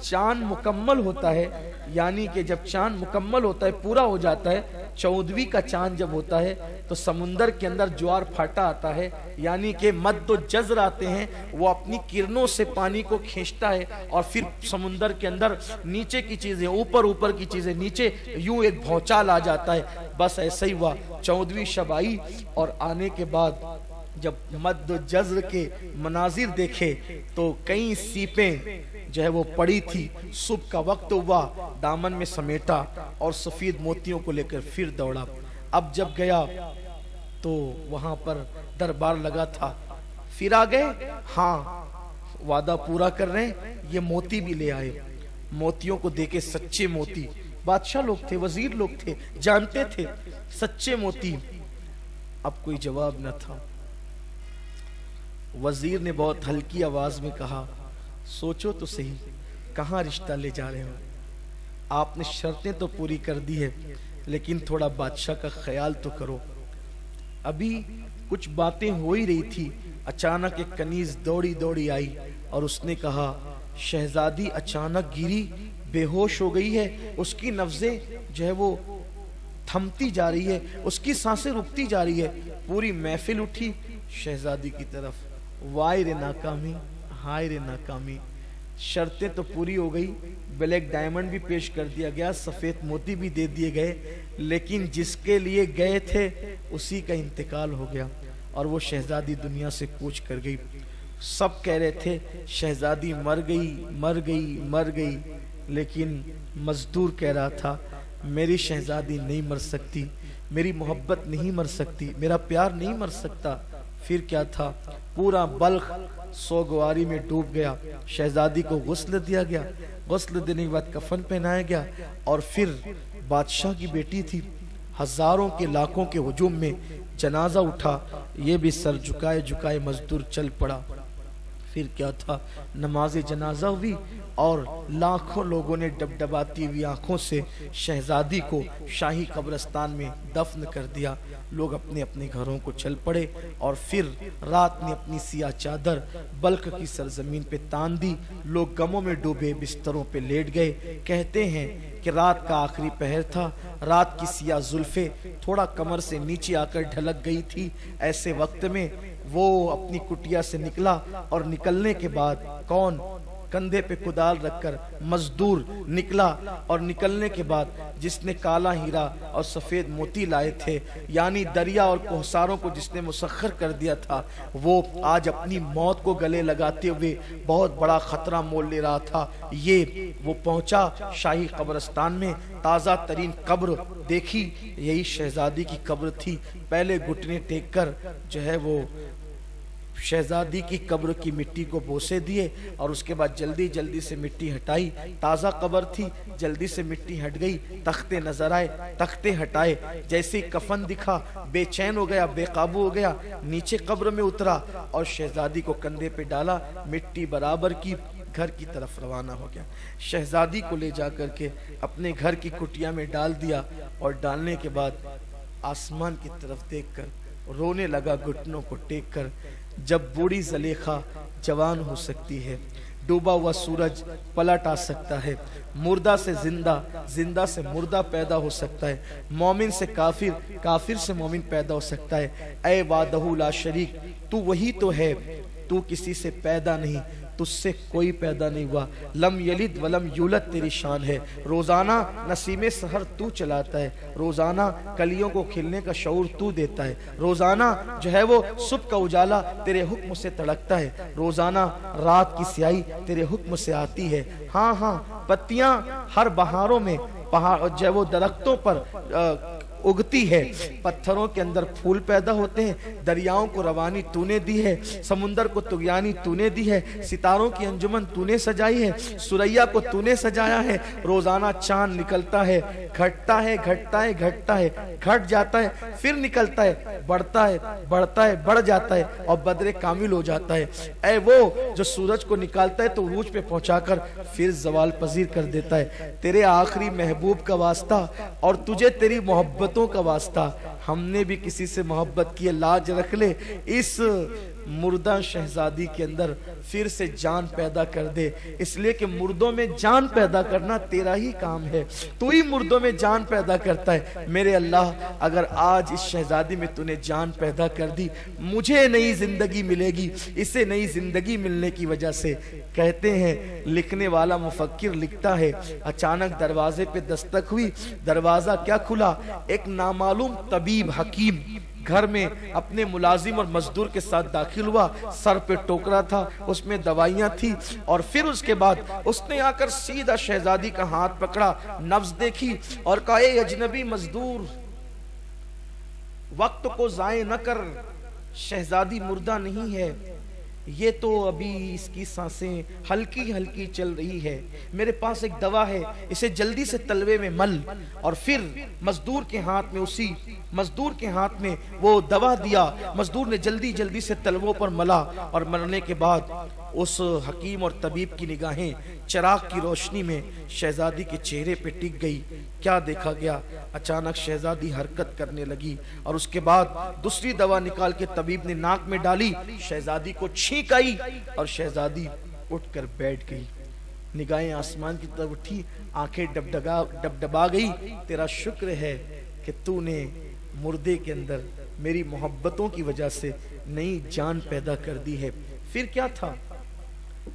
چاند مکمل ہوتا ہے, یعنی کہ جب چاند مکمل ہوتا ہے, پورا ہو جاتا ہے, 14ویں کا چاند جب ہوتا ہے تو سمندر کے اندر جوار پھاٹا آتا ہے, یعنی کہ مد و جزر آتے ہیں, وہ اپنی کرنوں سے پانی کو کھینچتا ہے, اور پھر سمندر کے اندر نیچے کی چیزیں اوپر, اوپر کی چیزیں نیچے, یوں ایک بھونچال آ جاتا ہے. بس ایسا ہی ہوا. 14ویں شب آئی, اور آنے کے بعد جب مد و جزر کے مناظر دیکھے تو کئی سیپیں جو ہے وہ پڑی تھی. صبح کا وقت ہوا, دامن میں سمیٹا اور سفید موتیوں کو لے کر پھر دوڑا. اب جب گیا تو وہاں پر دربار لگا تھا. پھر آ گئے, ہاں وعدہ پورا کر رہے ہیں, یہ موتی بھی لے آئے. موتیوں کو دیکھے, سچے موتی. بادشاہ لوگ تھے, وزیر لوگ تھے, جانتے تھے سچے موتی. اب کوئی جواب نہ تھا. وزیر نے بہت ہلکی آواز میں کہا سوچو تو صحیح, کہاں رشتہ لے جا رہے ہو. آپ نے شرطیں تو پوری کر دی ہے, لیکن تھوڑا بادشاہ کا خیال تو کرو. ابھی کچھ باتیں ہو ہی رہی تھی, اچانک ایک کنیز دوڑی دوڑی آئی اور اس نے کہا شہزادی اچانک گری, بے ہوش ہو گئی ہے. اس کی نبضیں جو ہے وہ تھمتی جا رہی ہے, اس کی سانسیں رکتی جا رہی ہے. پوری محفل اٹھی شہزادی کی طرف. وائے رے ناکامی, ہائے رے ناکامی. شرطیں تو پوری ہو گئی, بلیک ڈائمنڈ بھی پیش کر دیا گیا, سفید موتی بھی دے دیے گئے, لیکن جس کے لیے گئے تھے اسی کا انتقال ہو گیا اور وہ شہزادی دنیا سے کوچ کر گئی. سب کہہ رہے تھے شہزادی مر گئی مر گئی مر گئی, لیکن مزدور کہہ رہا تھا میری شہزادی نہیں مر سکتی, میری محبت نہیں مر سکتی, میرا پیار نہیں مر سکتا. پھر کیا تھا, پورا بلخ سوگواری میں ڈوب گیا. شہزادی کو غسل دیا گیا, غسل دینے کے بعد کفن پہنایا گیا, اور پھر بادشاہ کی بیٹی تھی, ہزاروں کے لاکھوں کے ہجوم میں جنازہ اٹھا, یہ بھی سر جھکائے جھکائے مزدور چل پڑا. پھر کیا تھا، نماز جنازہ ہوئی اور لاکھوں لوگوں نے ڈبڈباتی ہوئی آنکھوں سے شہزادی کو شاہی قبرستان میں دفن کر دیا۔ لوگ اپنے اپنے گھروں کو چل پڑے اور پھر رات نے اپنی سیاہ چادر بلخ کی سرزمین پہ تان دی۔ لوگ غموں میں ڈوبے بستروں پہ لیٹ گئے۔ کہتے ہیں کہ رات کا آخری پہر تھا، رات کی سیاہ زلفیں تھوڑا کمر سے نیچے آ کر ڈھلک گئی تھی۔ ایسے وقت میں وہ اپنی کٹیا سے نکلا اور نکلنے کے بعد کون؟ کندھے پہ کدال رکھ کر مزدور نکلا، اور نکلنے کے بعد جس نے کالا ہیرا اور سفید موتی لائے تھے، یعنی دریا اور کوہساروں کو جس نے مسخر کر دیا تھا، وہ آج اپنی موت کو گلے لگاتے ہوئے بہت بڑا خطرہ مول لے رہا تھا۔ یہ وہ پہنچا شاہی قبرستان میں، تازہ ترین قبر دیکھی، یہی شہزادی کی قبر تھی۔ پہلے گھٹنے ٹیک کر جو ہے وہ شہزادی کی قبر کی مٹی کو بوسے دیے اور اس کے بعد جلدی جلدی سے مٹی ہٹائی۔ تازہ قبر تھی، جلدی سے مٹی ہٹ گئی، تختے نظر آئے، تختے ہٹائے، جیسے کفن دکھا بے چین ہو گیا، بے قابو ہو گیا، نیچے قبر میں اترا اور شہزادی کو کندھے پہ ڈالا، مٹی برابر کی، گھر کی طرف روانہ ہو گیا۔ شہزادی کو لے جا کر کے اپنے گھر کی کٹیا میں ڈال دیا اور ڈالنے کے بعد آسمان کی طرف دیکھ کر رونے لگا گھٹنوں کو ٹیک کر۔ جب بوڑھی زلیخا جوان ہو سکتی ہے، ڈوبا ہوا سورج پلٹ آ سکتا ہے، مردہ سے زندہ، زندہ سے مردہ پیدا ہو سکتا ہے، مومن سے کافر، کافر سے مومن پیدا ہو سکتا ہے۔ اے وحدہ لا شریک، تو وہی تو ہے، تو کسی سے پیدا نہیں، تجھ سے کوئی پیدا نہیں ہوا، لم یلد ولم یولد تیری شان ہے۔ روزانہ نسیم سحر تو چلاتا ہے، روزانہ کلیوں کو کھلنے کا شعور تو دیتا ہے، روزانہ جو ہے وہ صبح کا اجالا تیرے حکم سے تڑکتا ہے، روزانہ رات کی سیاہی تیرے حکم سے آتی ہے۔ ہاں ہاں، پتیاں ہر بہاروں میں جو ہے وہ درختوں پر اگتی ہے، پتھروں کے اندر پھول پیدا ہوتے ہیں، دریاؤں کو روانی تو نے دی ہے، سمندر کو طغیانی تو نے دی ہے، ستاروں کی انجمن تو نے سجائی ہے، سریا کو تو نے سجایا ہے۔ روزانہ چاند نکلتا ہے، گھٹتا ہے، گھٹتا ہے، گھٹتا ہے، گھٹ جاتا ہے، پھر نکلتا ہے، بڑھتا ہے، بڑھتا ہے، بڑھ جاتا ہے اور بدر کامل ہو جاتا ہے۔ اے وہ جو سورج کو نکالتا ہے تو عروج پہ پہنچا کر پھر زوال پذیر کر دیتا ہے۔ تیرے آخری محبوب کا واسطہ اور تجھے تیری محبتوں کا واسطہ، ہم نے بھی کسی سے محبت کی، لاج رکھ لے، اس مردہ شہزادی کے اندر پھر سے جان پیدا کر دے، اس لیے کہ مردوں میں جان پیدا کرنا تیرا ہی کام ہے، تو ہی مردوں میں جان پیدا کرتا ہے۔ میرے اللہ، اگر آج اس شہزادی میں تو نے جان پیدا کر دی، مجھے نئی زندگی ملے گی، اسے نئی زندگی ملنے کی وجہ سے۔ کہتے ہیں لکھنے والا مفکر لکھتا ہے، اچانک دروازے پہ دستک ہوئی، دروازہ کیا کھلا، ایک نامعلوم طبیب حکیم گھر میں اپنے ملازم اور مزدور کے ساتھ داخل ہوا، سر پہ ٹوکرا تھا، اس میں دوائیاں تھی، اور پھر اس کے بعد اس نے آ کر سیدھا شہزادی کا ہاتھ پکڑا، نبض دیکھی اور کہا، اے اجنبی مزدور، وقت کو ضائع نہ کر، شہزادی مردہ نہیں ہے، یہ تو ابھی اس کی سانسیں ہلکی ہلکی چل رہی ہے، میرے پاس ایک دوا ہے، اسے جلدی سے تلوے میں مل۔ اور پھر مزدور کے ہاتھ میں، اسی مزدور کے ہاتھ میں وہ دوا دیا، مزدور نے جلدی جلدی سے تلووں پر ملا، اور مرنے کے بعد اس حکیم اور طبیب کی نگاہیں چراغ کی روشنی میں شہزادی کے چہرے پہ ٹک گئی۔ کیا دیکھا گیا، اچانک شہزادی حرکت کرنے لگی، اور اس کے بعد دوسری دوا نکال کے طبیب نے ناک میں ڈالی، شہزادی کو چھینک آئی اور شہزادی اٹھ کر بیٹھ گئی، نگاہیں آسمان کی طرف اٹھی، آنکھیں ڈبڈبا گئی۔ تیرا شکر ہے کہ تو نے مردے کے اندر میری محبتوں کی وجہ سے نئی جان پیدا کر دی ہے۔ پھر کیا تھا،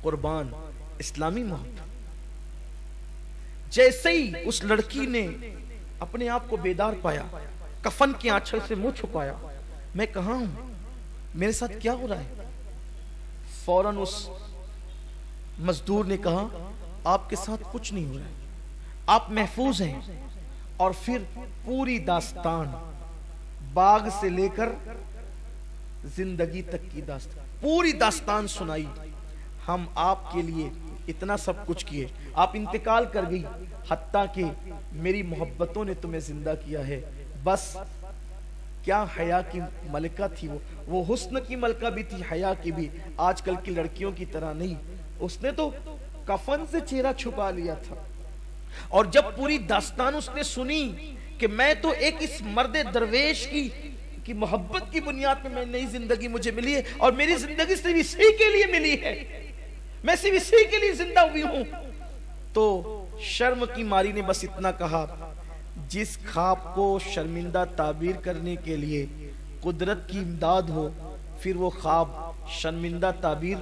قربان اسلامی محبت۔ جیسے ہی اس لڑکی نے اپنے آپ کو بیدار پایا، کفن کی آنچل سے منہ چھپایا، میں کہاں ہوں، میرے ساتھ کیا ہو رہا ہے، فوراً اس مزدور نے کہا، آپ کے ساتھ کچھ نہیں ہو رہا ہے، آپ محفوظ ہیں۔ اور پھر پوری داستان، باغ سے لے کر زندگی تک کی داستان، پوری داستان سنائی۔ ہم آپ کے لیے اتنا سب کچھ کیے، آپ انتقال کر گئی، حتیٰ کہ میری محبتوں نے تمہیں زندہ کیا ہے، بس کیا حیا کی ملکہ تھی وہ حسن کی ملکہ بھی تھی، حیا کی بھی، آج کل کی لڑکیوں کی طرح نہیں۔ اس نے تو کفن سے چہرہ چھپا لیا تھا، اور جب پوری داستان اس نے سنی کہ میں تو ایک اس مرد درویش کی محبت کی بنیاد میں نئی زندگی مجھے ملی ہے، اور میری زندگی صرف اسی کے لیے ملی ہے، میں صرف اسی کے لیے زندہ ہوئی ہوں، تو شرم کی ماری نے بس اتنا کہا، جس خواب کو شرمندہ تعبیر کرنے کے لیے قدرت کی امداد ہو، پھر وہ خواب شرمندہ تعبیر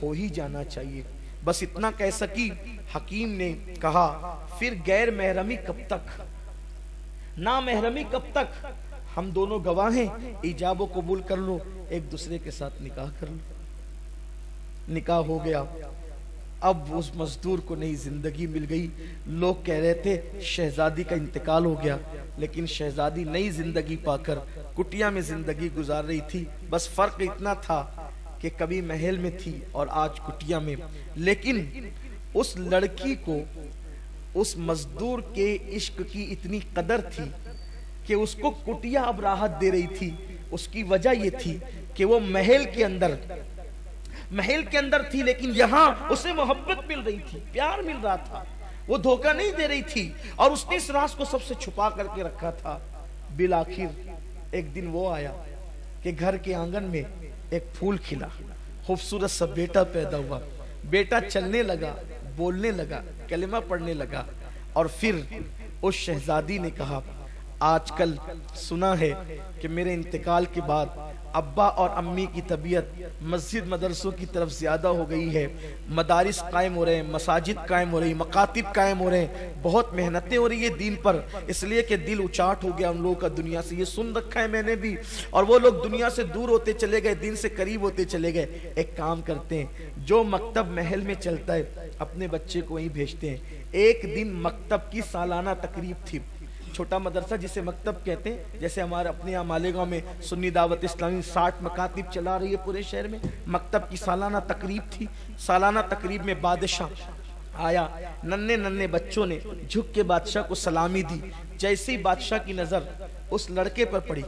ہو ہی جانا چاہیے۔ بس اتنا کہہ سکی۔ حکیم نے کہا پھر غیر محرمی کب تک، نا محرمی کب تک، ہم دونوں گواہ ہیں، ایجاب و قبول کر لو، ایک دوسرے کے ساتھ نکاح کر لو۔ نکاح ہو گیا۔ اب اس مزدور کو نئی زندگی مل گئی۔ لوگ کہہ رہے تھے شہزادی کا انتقال ہو گیا، لیکن شہزادی نئی زندگی پا کر کٹیا میں زندگی گزار رہی تھی۔ بس فرق اتنا تھا کہ کبھی محل میں تھی اور آج کٹیا میں، لیکن اس لڑکی کو اس مزدور کے عشق کی اتنی قدر تھی کہ اس کو کٹیا اب راحت دے رہی تھی۔ اس کی وجہ یہ تھی کہ وہ محل کے اندر تھی، لیکن یہاں اسے محبت مل رہی تھی، پیار مل رہا تھا، وہ دھوکہ نہیں دے رہی تھی، اور اس نے اس راز کو سب سے چھپا کر کے رکھا تھا۔ بالآخر ایک دن وہ آیا کہ گھر کے آنگن میں ایک پھول کھلا، خوبصورت سا بیٹا پیدا ہوا، بیٹا چلنے لگا، بولنے لگا، کلمہ پڑھنے لگا، اور پھر اس شہزادی نے کہا آج کل سنا ہے کہ میرے انتقال کے بعد ابا اور امی کی طبیعت مسجد مدرسوں کی طرف زیادہ ہو گئی ہے، مدارس قائم ہو رہے ہیں، مساجد قائم ہو رہی ہیں، مکاتب قائم ہو رہے ہیں، بہت محنتیں ہو رہی ہیں دین پر، اس لیے کہ دل اچاٹ ہو گیا ان لوگوں کا دنیا سے، یہ سن رکھا ہے میں نے بھی، اور وہ لوگ دنیا سے دور ہوتے چلے گئے، دین سے قریب ہوتے چلے گئے۔ ایک کام کرتے ہیں، جو مکتب محل میں چلتا ہے اپنے بچے کو وہیں بھیجتے ہیں۔ ایک دن مکتب کی سالانہ تقریب تھی، چھوٹا مدرسہ جسے مکتب کہتے ہیں، جیسے ہمارے اپنے یہاں مالیگاؤں میں سنی دعوت اسلامی 60 مکاتب چلا رہی ہے پورے شہر میں، مکتب کی سالانہ تقریب تھی۔ سالانہ تقریب میں بادشاہ آیا، ننھے بچوں نے جھک کے بادشاہ کو سلامی دی۔ جیسے ہی بادشاہ کی نظر اس لڑکے پر پڑی،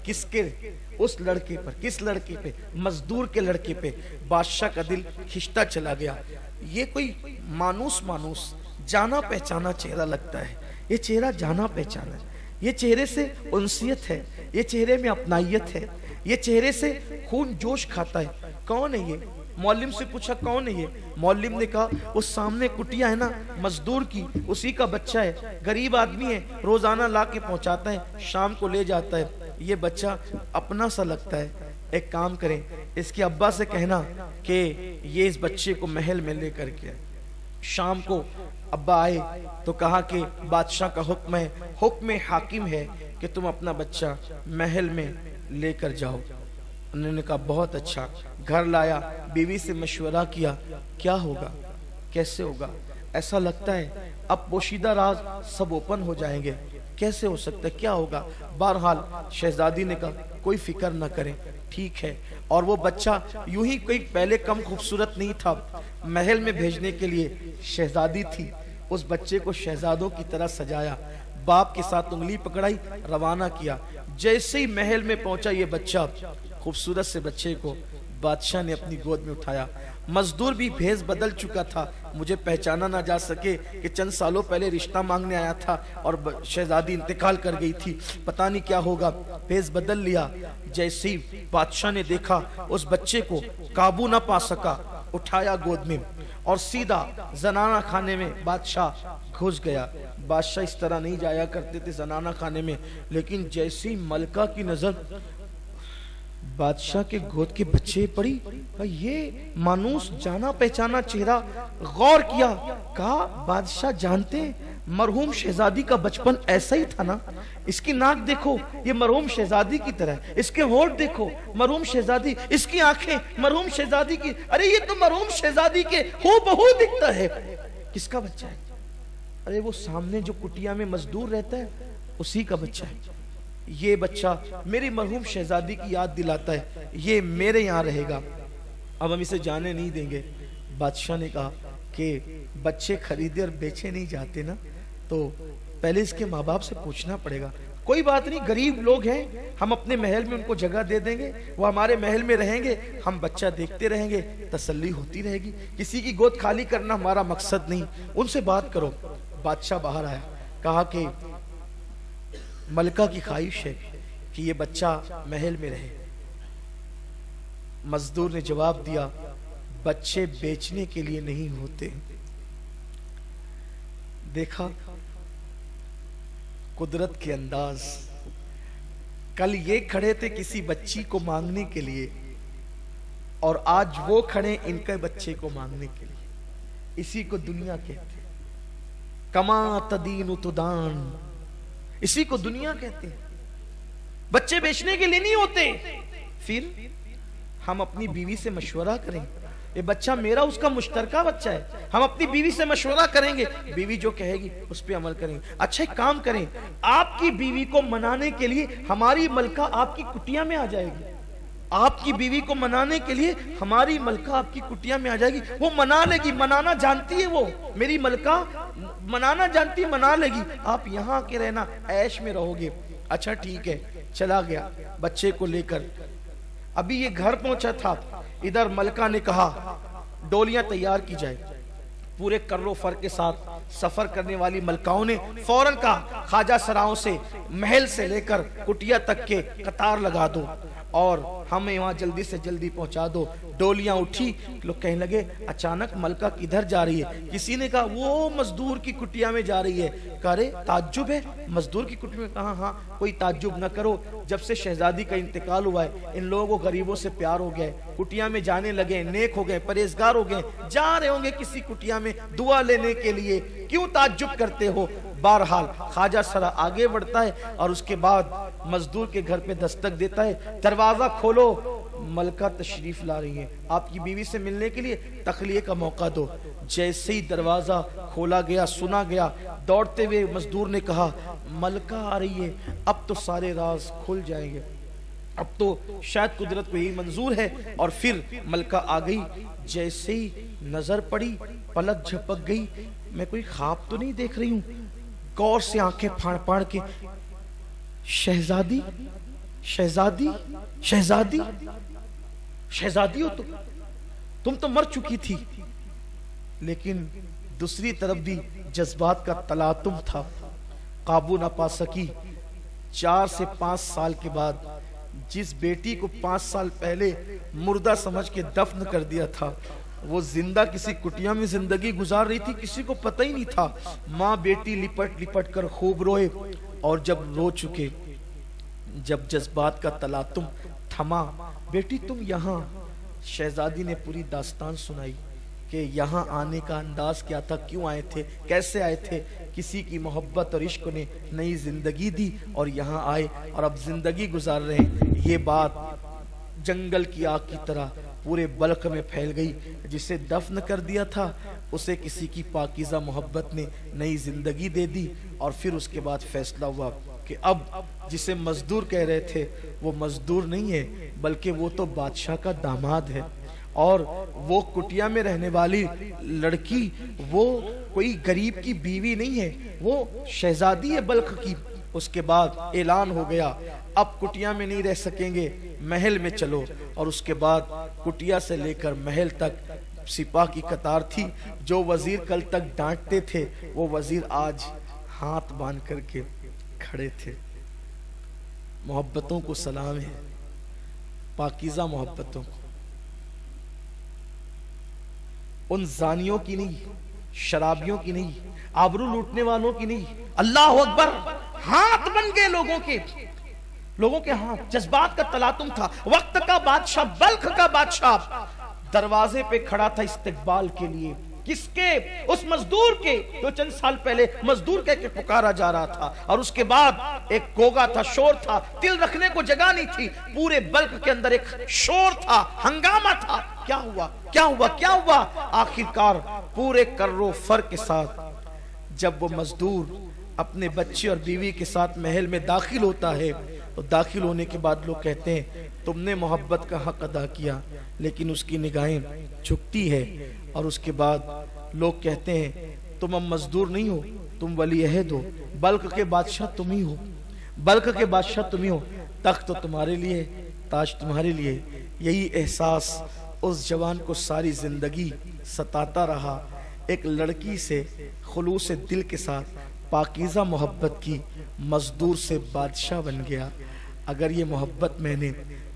اس لڑکے پر، کس لڑکے پہ؟ مزدور کے لڑکے پہ، بادشاہ کا دل کھنچتا چلا گیا۔ یہ کوئی مانوس جانا پہچانا چہرہ لگتا ہے، یہ چہرہ جانا پہچانا ہے، یہ چہرے سے انسیت ہے، یہ چہرے میں اپنائیت ہے، یہ چہرے سے خون جوش کھاتا ہے۔ کون ہے یہ؟ معلم سے پوچھا کون ہے یہ؟ معلم نے کہا وہ سامنے کٹیا ہے نا مزدور کی، اسی کا بچہ ہے، غریب آدمی ہے، روزانہ لا کے پہنچاتا ہے، شام کو لے جاتا ہے، یہ بچہ اپنا سا لگتا ہے۔ ایک کام کریں، اس کے ابا سے کہنا کہ یہ اس بچے کو محل میں لے کر کے۔ شام کو ابا آئے تو کہا کہ بادشاہ کا حکم ہے، حکم حاکم ہے کہ تم اپنا بچہ محل میں لے کر جاؤ۔ انہوں نے کہا بہت اچھا، گھر لایا، بیوی سے مشورہ کیا، کیا ہوگا، کیسے ہوگا؟ ایسا لگتا ہے اب پوشیدہ راز سب اوپن ہو جائیں گے، کیسے ہو سکتا ہے، کیا ہوگا؟ بہرحال شہزادی نے کہا کوئی فکر نہ کریں، ٹھیک ہے۔ اور وہ بچہ یوں ہی کوئی پہلے کم خوبصورت نہیں تھا، محل میں بھیجنے کے لیے شہزادی تھی، اس بچے کو شہزادوں کی طرح سجایا، باپ کے ساتھ انگلی پکڑائی، روانہ کیا۔ جیسے ہی محل میں پہنچا یہ بچہ، خوبصورت سے بچے کو بادشاہ نے اپنی گود میں اٹھایا۔ مزدور بھی بھیس بدل چکا تھا، مجھے پہچانا نہ جا سکے کہ چند سالوں پہلے رشتہ مانگنے آیا تھا اور شہزادی انتقال کر گئی تھی، پتہ نہیں کیا ہوگا، بھیس بدل لیا۔ جیسے ہی بادشاہ نے دیکھا اس بچے کو قابو نہ پا سکا، اٹھایا گود میں اور سیدھا زنانہ خانے میں بادشاہ گھس گیا۔ بادشاہ اس طرح نہیں جایا کرتے تھے زنانہ خانے میں، لیکن جیسی ملکہ کی نظر بادشاہ کے گود کے بچے پڑی، یہ مانوس جانا پہچانا چہرہ، غور کیا، کہا بادشاہ جانتے ہیں مرحوم شہزادی کا بچپن ایسا ہی تھا نا، اس کی ناک دیکھو یہ مرحوم شہزادی کی طرح ہے، اس کے ہونٹ دیکھو مرحوم شہزادی، اس کی آنکھیں مرحوم شہزادی کی، ارے یہ تو مرحوم شہزادی کے ہو بہو دکھتا ہے۔ کس کا بچہ ہے؟ ارے وہ سامنے جو کٹیا میں مزدور رہتا ہے اسی کا بچہ ہے، یہ بچہ میری مرحوم شہزادی کی یاد دلاتا ہے، یہ میرے یہاں رہے گا، اب ہم اسے جانے نہیں دیں گے۔ بادشاہ نے کہا کہ بچے خریدے اور بیچے نہیں جاتے نا، تو پہلے اس کے ماں باپ سے پوچھنا پڑے گا کوئی بات نہیں، غریب لوگ ہیں، ہم اپنے محل میں ان کو جگہ دے دیں گے، وہ ہمارے محل میں رہیں گے، ہم بچہ دیکھتے رہیں گے، تسلی ہوتی رہے گی، کسی کی گود خالی کرنا ہمارا مقصد نہیں، ان سے بات کرو۔ بادشاہ باہر آیا، کہا کہ ملکہ کی خواہش ہے کہ یہ بچہ محل میں رہے۔ مزدور نے جواب دیا، بچے بیچنے کے لیے نہیں ہوتے۔ دیکھا قدرت کے انداز، کل یہ کھڑے تھے کسی بچی کو مانگنے کے لیے، اور آج وہ کھڑے ان کے بچے کو مانگنے کے لیے۔ اسی کو دنیا کہتے ہیں، کما تدین تدان، اسی کو دنیا کہتے ہیں۔ بچے بیچنے کے لیے نہیں ہوتے۔ پھر ہم اپنی بیوی سے مشورہ کریں، یہ بچہ میرا اس کا مشترکہ بچہ ہے، ہم اپنی بیوی سے مشورہ کریں گے، بیوی جو کہے گی اس پہ عمل کریں گے۔ اچھا ایک کام کریں، آپ کی بیوی کو منانے کے لیے ہماری ملکہ آپ کی کٹیا میں آ جائے گی، آپ کی بیوی کو منانے کے لیے ہماری ملکہ آپ کی کٹیا میں آ جائے گی، وہ منا لے گی، منانا جانتی ہے، وہ میری ملکہ منانا جانتی ہے، منا لے گی، آپ یہاں کے رہنا، عیش میں رہو گے۔ اچھا ٹھیک ہے، چلا گیا بچے کو لے کر۔ ابھی یہ گھر پہنچا تھا، ادھر ملکہ نے کہا ڈولیاں تیار کی جائے۔ پورے کر و فر کے ساتھ سفر کرنے والی ملکاؤں نے فوراً کہا خواجہ سراؤں سے، محل سے لے کر کٹیا تک کے قطار لگا دو اور ہمیں وہاں جلدی سے جلدی پہنچا دو۔ ڈولیاں اٹھی، لوگ کہنے لگے اچانک ملکہ کدھر جا رہی ہے؟ کسی نے کہا وہ مزدور کی کٹیا میں جا رہی ہے۔ کہا رے تعجب ہے، مزدور کی کٹیا میں؟ کہا ہاں، کوئی تعجب نہ کرو، جب سے شہزادی کا انتقال ہوا ہے ان لوگوں کو غریبوں سے پیار ہو گیا ہے، کٹیا میں جانے لگے، نیک ہو گئے، پرہیزگار ہو گئے، جا رہے ہوں گے کسی کٹیا میں دعا لینے کے لیے، کیوں تعجب کرتے ہو؟ بہرحال خواجہ سرا آگے بڑھتا ہے اور اس کے بعد مزدور کے گھر پہ دستک دیتا ہے، دروازہ کھولو، ملکہ تشریف لا رہی ہیں، آپ کی بیوی سے ملنے کے لیے تخلیے کا موقع دو۔ جیسے ہی دروازہ کھولا گیا، سنا گیا، دوڑتے ہوئے مزدور نے کہا ملکہ آ رہی ہے، اب تو سارے راز کھل جائیں گے، اب تو شاید قدرت کو یہی منظور ہے۔ اور پھر ملکہ آ گئی، جیسے ہی نظر پڑی پلک جھپک گئی، میں کوئی خواب تو نہیں دیکھ رہی ہوں؟ غور سے آنکھیں پھاڑ پھاڑ کے، شہزادی شہزادی شہزادی شہزادی ہو تم تو مر چکی تھی۔ لیکن دوسری طرف بھی جذبات کا تلاطم تھا، قابو نہ پا سکی۔ 4 سے 5 سال کے بعد جس بیٹی کو 5 سال پہلے مردہ سمجھ کے دفن کر دیا تھا، وہ زندہ کسی کٹیا میں زندگی گزار رہی تھی، کسی کو پتہ ہی نہیں تھا۔ ماں بیٹی لپٹ لپٹ کر خوب روئے، اور جب رو چکے، جب جذبات کا تلاطم تھما، بیٹی تم یہاں، شہزادی نے پوری داستان سنائی کہ یہاں آنے کا انداز کیا تھا، کیوں آئے تھے، کیسے آئے تھے، کسی کی محبت اور عشق نے نئی زندگی دی اور یہاں آئے اور اب زندگی گزار رہے ہیں۔ یہ بات جنگل کی آگ کی طرح پورے بلخ میں پھیل گئی، جسے دفن کر دیا تھا اسے کسی کی پاکیزہ محبت نے نئی زندگی دے دی، اور پھر اس کے بعد فیصلہ ہوا کہ اب جسے مزدور کہہ رہے تھے وہ مزدور نہیں ہے، بلکہ وہ تو بادشاہ کا داماد ہے، اور وہ کٹیا میں رہنے والی لڑکی وہ کوئی غریب کی بیوی نہیں ہے، وہ شہزادی ہے بلخ کی۔ اس کے بعد اعلان ہو گیا اب کٹیا میں نہیں رہ سکیں گے، محل میں چلو، اور اس کے بعد کٹیا سے لے کر محل تک سپاہ کی قطار تھی۔ جو وزیر کل تک ڈانٹتے تھے وہ وزیر آج ہاتھ باندھ کر کے کھڑے تھے۔ محبتوں کو سلام ہے، پاکیزہ محبتوں کو، ان زانیوں کی نہیں، شرابیوں کی نہیں، آبرو لوٹنے والوں کی نہیں۔ اللہ اکبر، ہاتھ بن گئے لوگوں کے ہاتھ، جذبات کا تلاطم تھا۔ وقت کا بادشاہ، بلخ کا بادشاہ دروازے پہ کھڑا تھا استقبال کے لیے، کس کے؟ اس مزدور کے جو چند سال پہلے مزدور کہہ کے پکارا جا رہا تھا، اور اس کے بعد ایک گوگا تھا، شور تھا، دل رکھنے کو جگہ نہیں تھی، پورے بلخ کے اندر ایک شور تھا، ہنگامہ تھا۔ کیا ہوا کیا ہوا کیا ہوا؟ آخرکار پورے کر و فر کے ساتھ جب وہ مزدور اپنے بچے اور بیوی کے ساتھ محل میں داخل ہوتا ہے تو داخل ہونے کے بعد لوگ کہتے ہیں تم نے محبت کا حق ادا کیا، لیکن اس کی نگاہیں جھکتی ہے، اور اس کے بعد لوگ کہتے ہیں تم اب مزدور نہیں ہو، تم ولی عہد ہو، بلخ کے بادشاہ تم ہی ہو۔ بلک کے بادشاہ تمہیں ہو، تخت تو تمہارے لیے، تاج تمہارے لیے۔ یہی احساس اس جوان کو ساری زندگی ستاتا رہا۔ ایک لڑکی سے خلوص دل کے ساتھ پاکیزہ محبت کی، مزدور سے بادشاہ بن گیا۔ اگر یہ محبت میں نے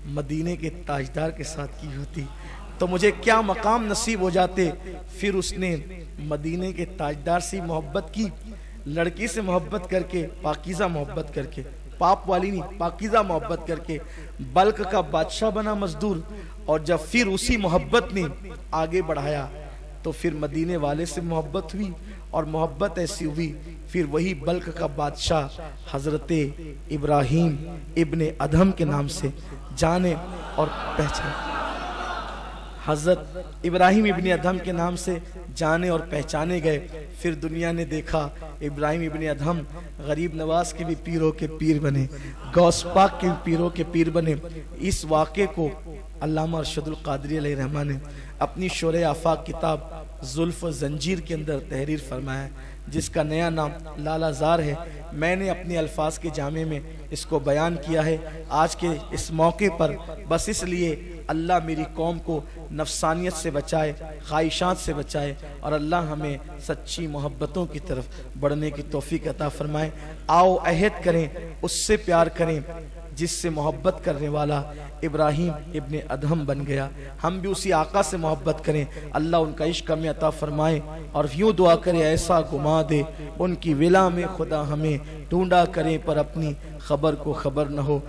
مدینے کے تاجدار کے ساتھ کی ہوتی تو مجھے کیا مقام نصیب ہو جاتے۔ پھر اس نے مدینے کے تاجدار سے محبت کی، لڑکی سے محبت کر کے، پاکیزہ محبت کر کے، پاپ والی نہیں، پاکیزہ محبت کر کے بلک کا بادشاہ بنا مزدور۔ اور جب پھر اسی محبت نے آگے بڑھایا تو پھر مدینے والے سے محبت ہوئی، اور محبت ایسی ہوئی پھر وہی بلک کا بادشاہ حضرت ابراہیم ابن ادہم کے نام سے جانے اور پہچانے، حضرت ابراہیم ابن ادہم کے نام سے جانے اور پہچانے گئے۔ پھر دنیا نے دیکھا ابراہیم ابن ادہم غریب نواز کے بھی پیروں کے پیر بنے، غوث پاک کے پیروں کے پیر بنے۔ اس واقعے کو علامہ ارشد القادری علیہ رحمہ نے اپنی شورِ آفاق کتاب زلف و زنجیر کے اندر تحریر فرمایا ہے، جس کا نیا نام لالہ زار ہے۔ میں نے اپنے الفاظ کے جامع میں اس کو بیان کیا ہے آج کے اس موقع پر، بس اس لیے اللہ میری قوم کو نفسانیت سے بچائے، خواہشات سے بچائے، اور اللہ ہمیں سچی محبتوں کی طرف بڑھنے کی توفیق عطا فرمائے۔ آؤ عہد کریں، اس سے پیار کریں جس سے محبت کرنے والا ابراہیم ابن ادہم بن گیا۔ ہم بھی اسی آقا سے محبت کریں، اللہ ان کا عشق ہمیں عطا فرمائے، اور یوں دعا کرے ایسا گما دے ان کی ولا میں خدا ہمیں، ڈھونڈا کریں پر اپنی خبر کو خبر نہ ہو۔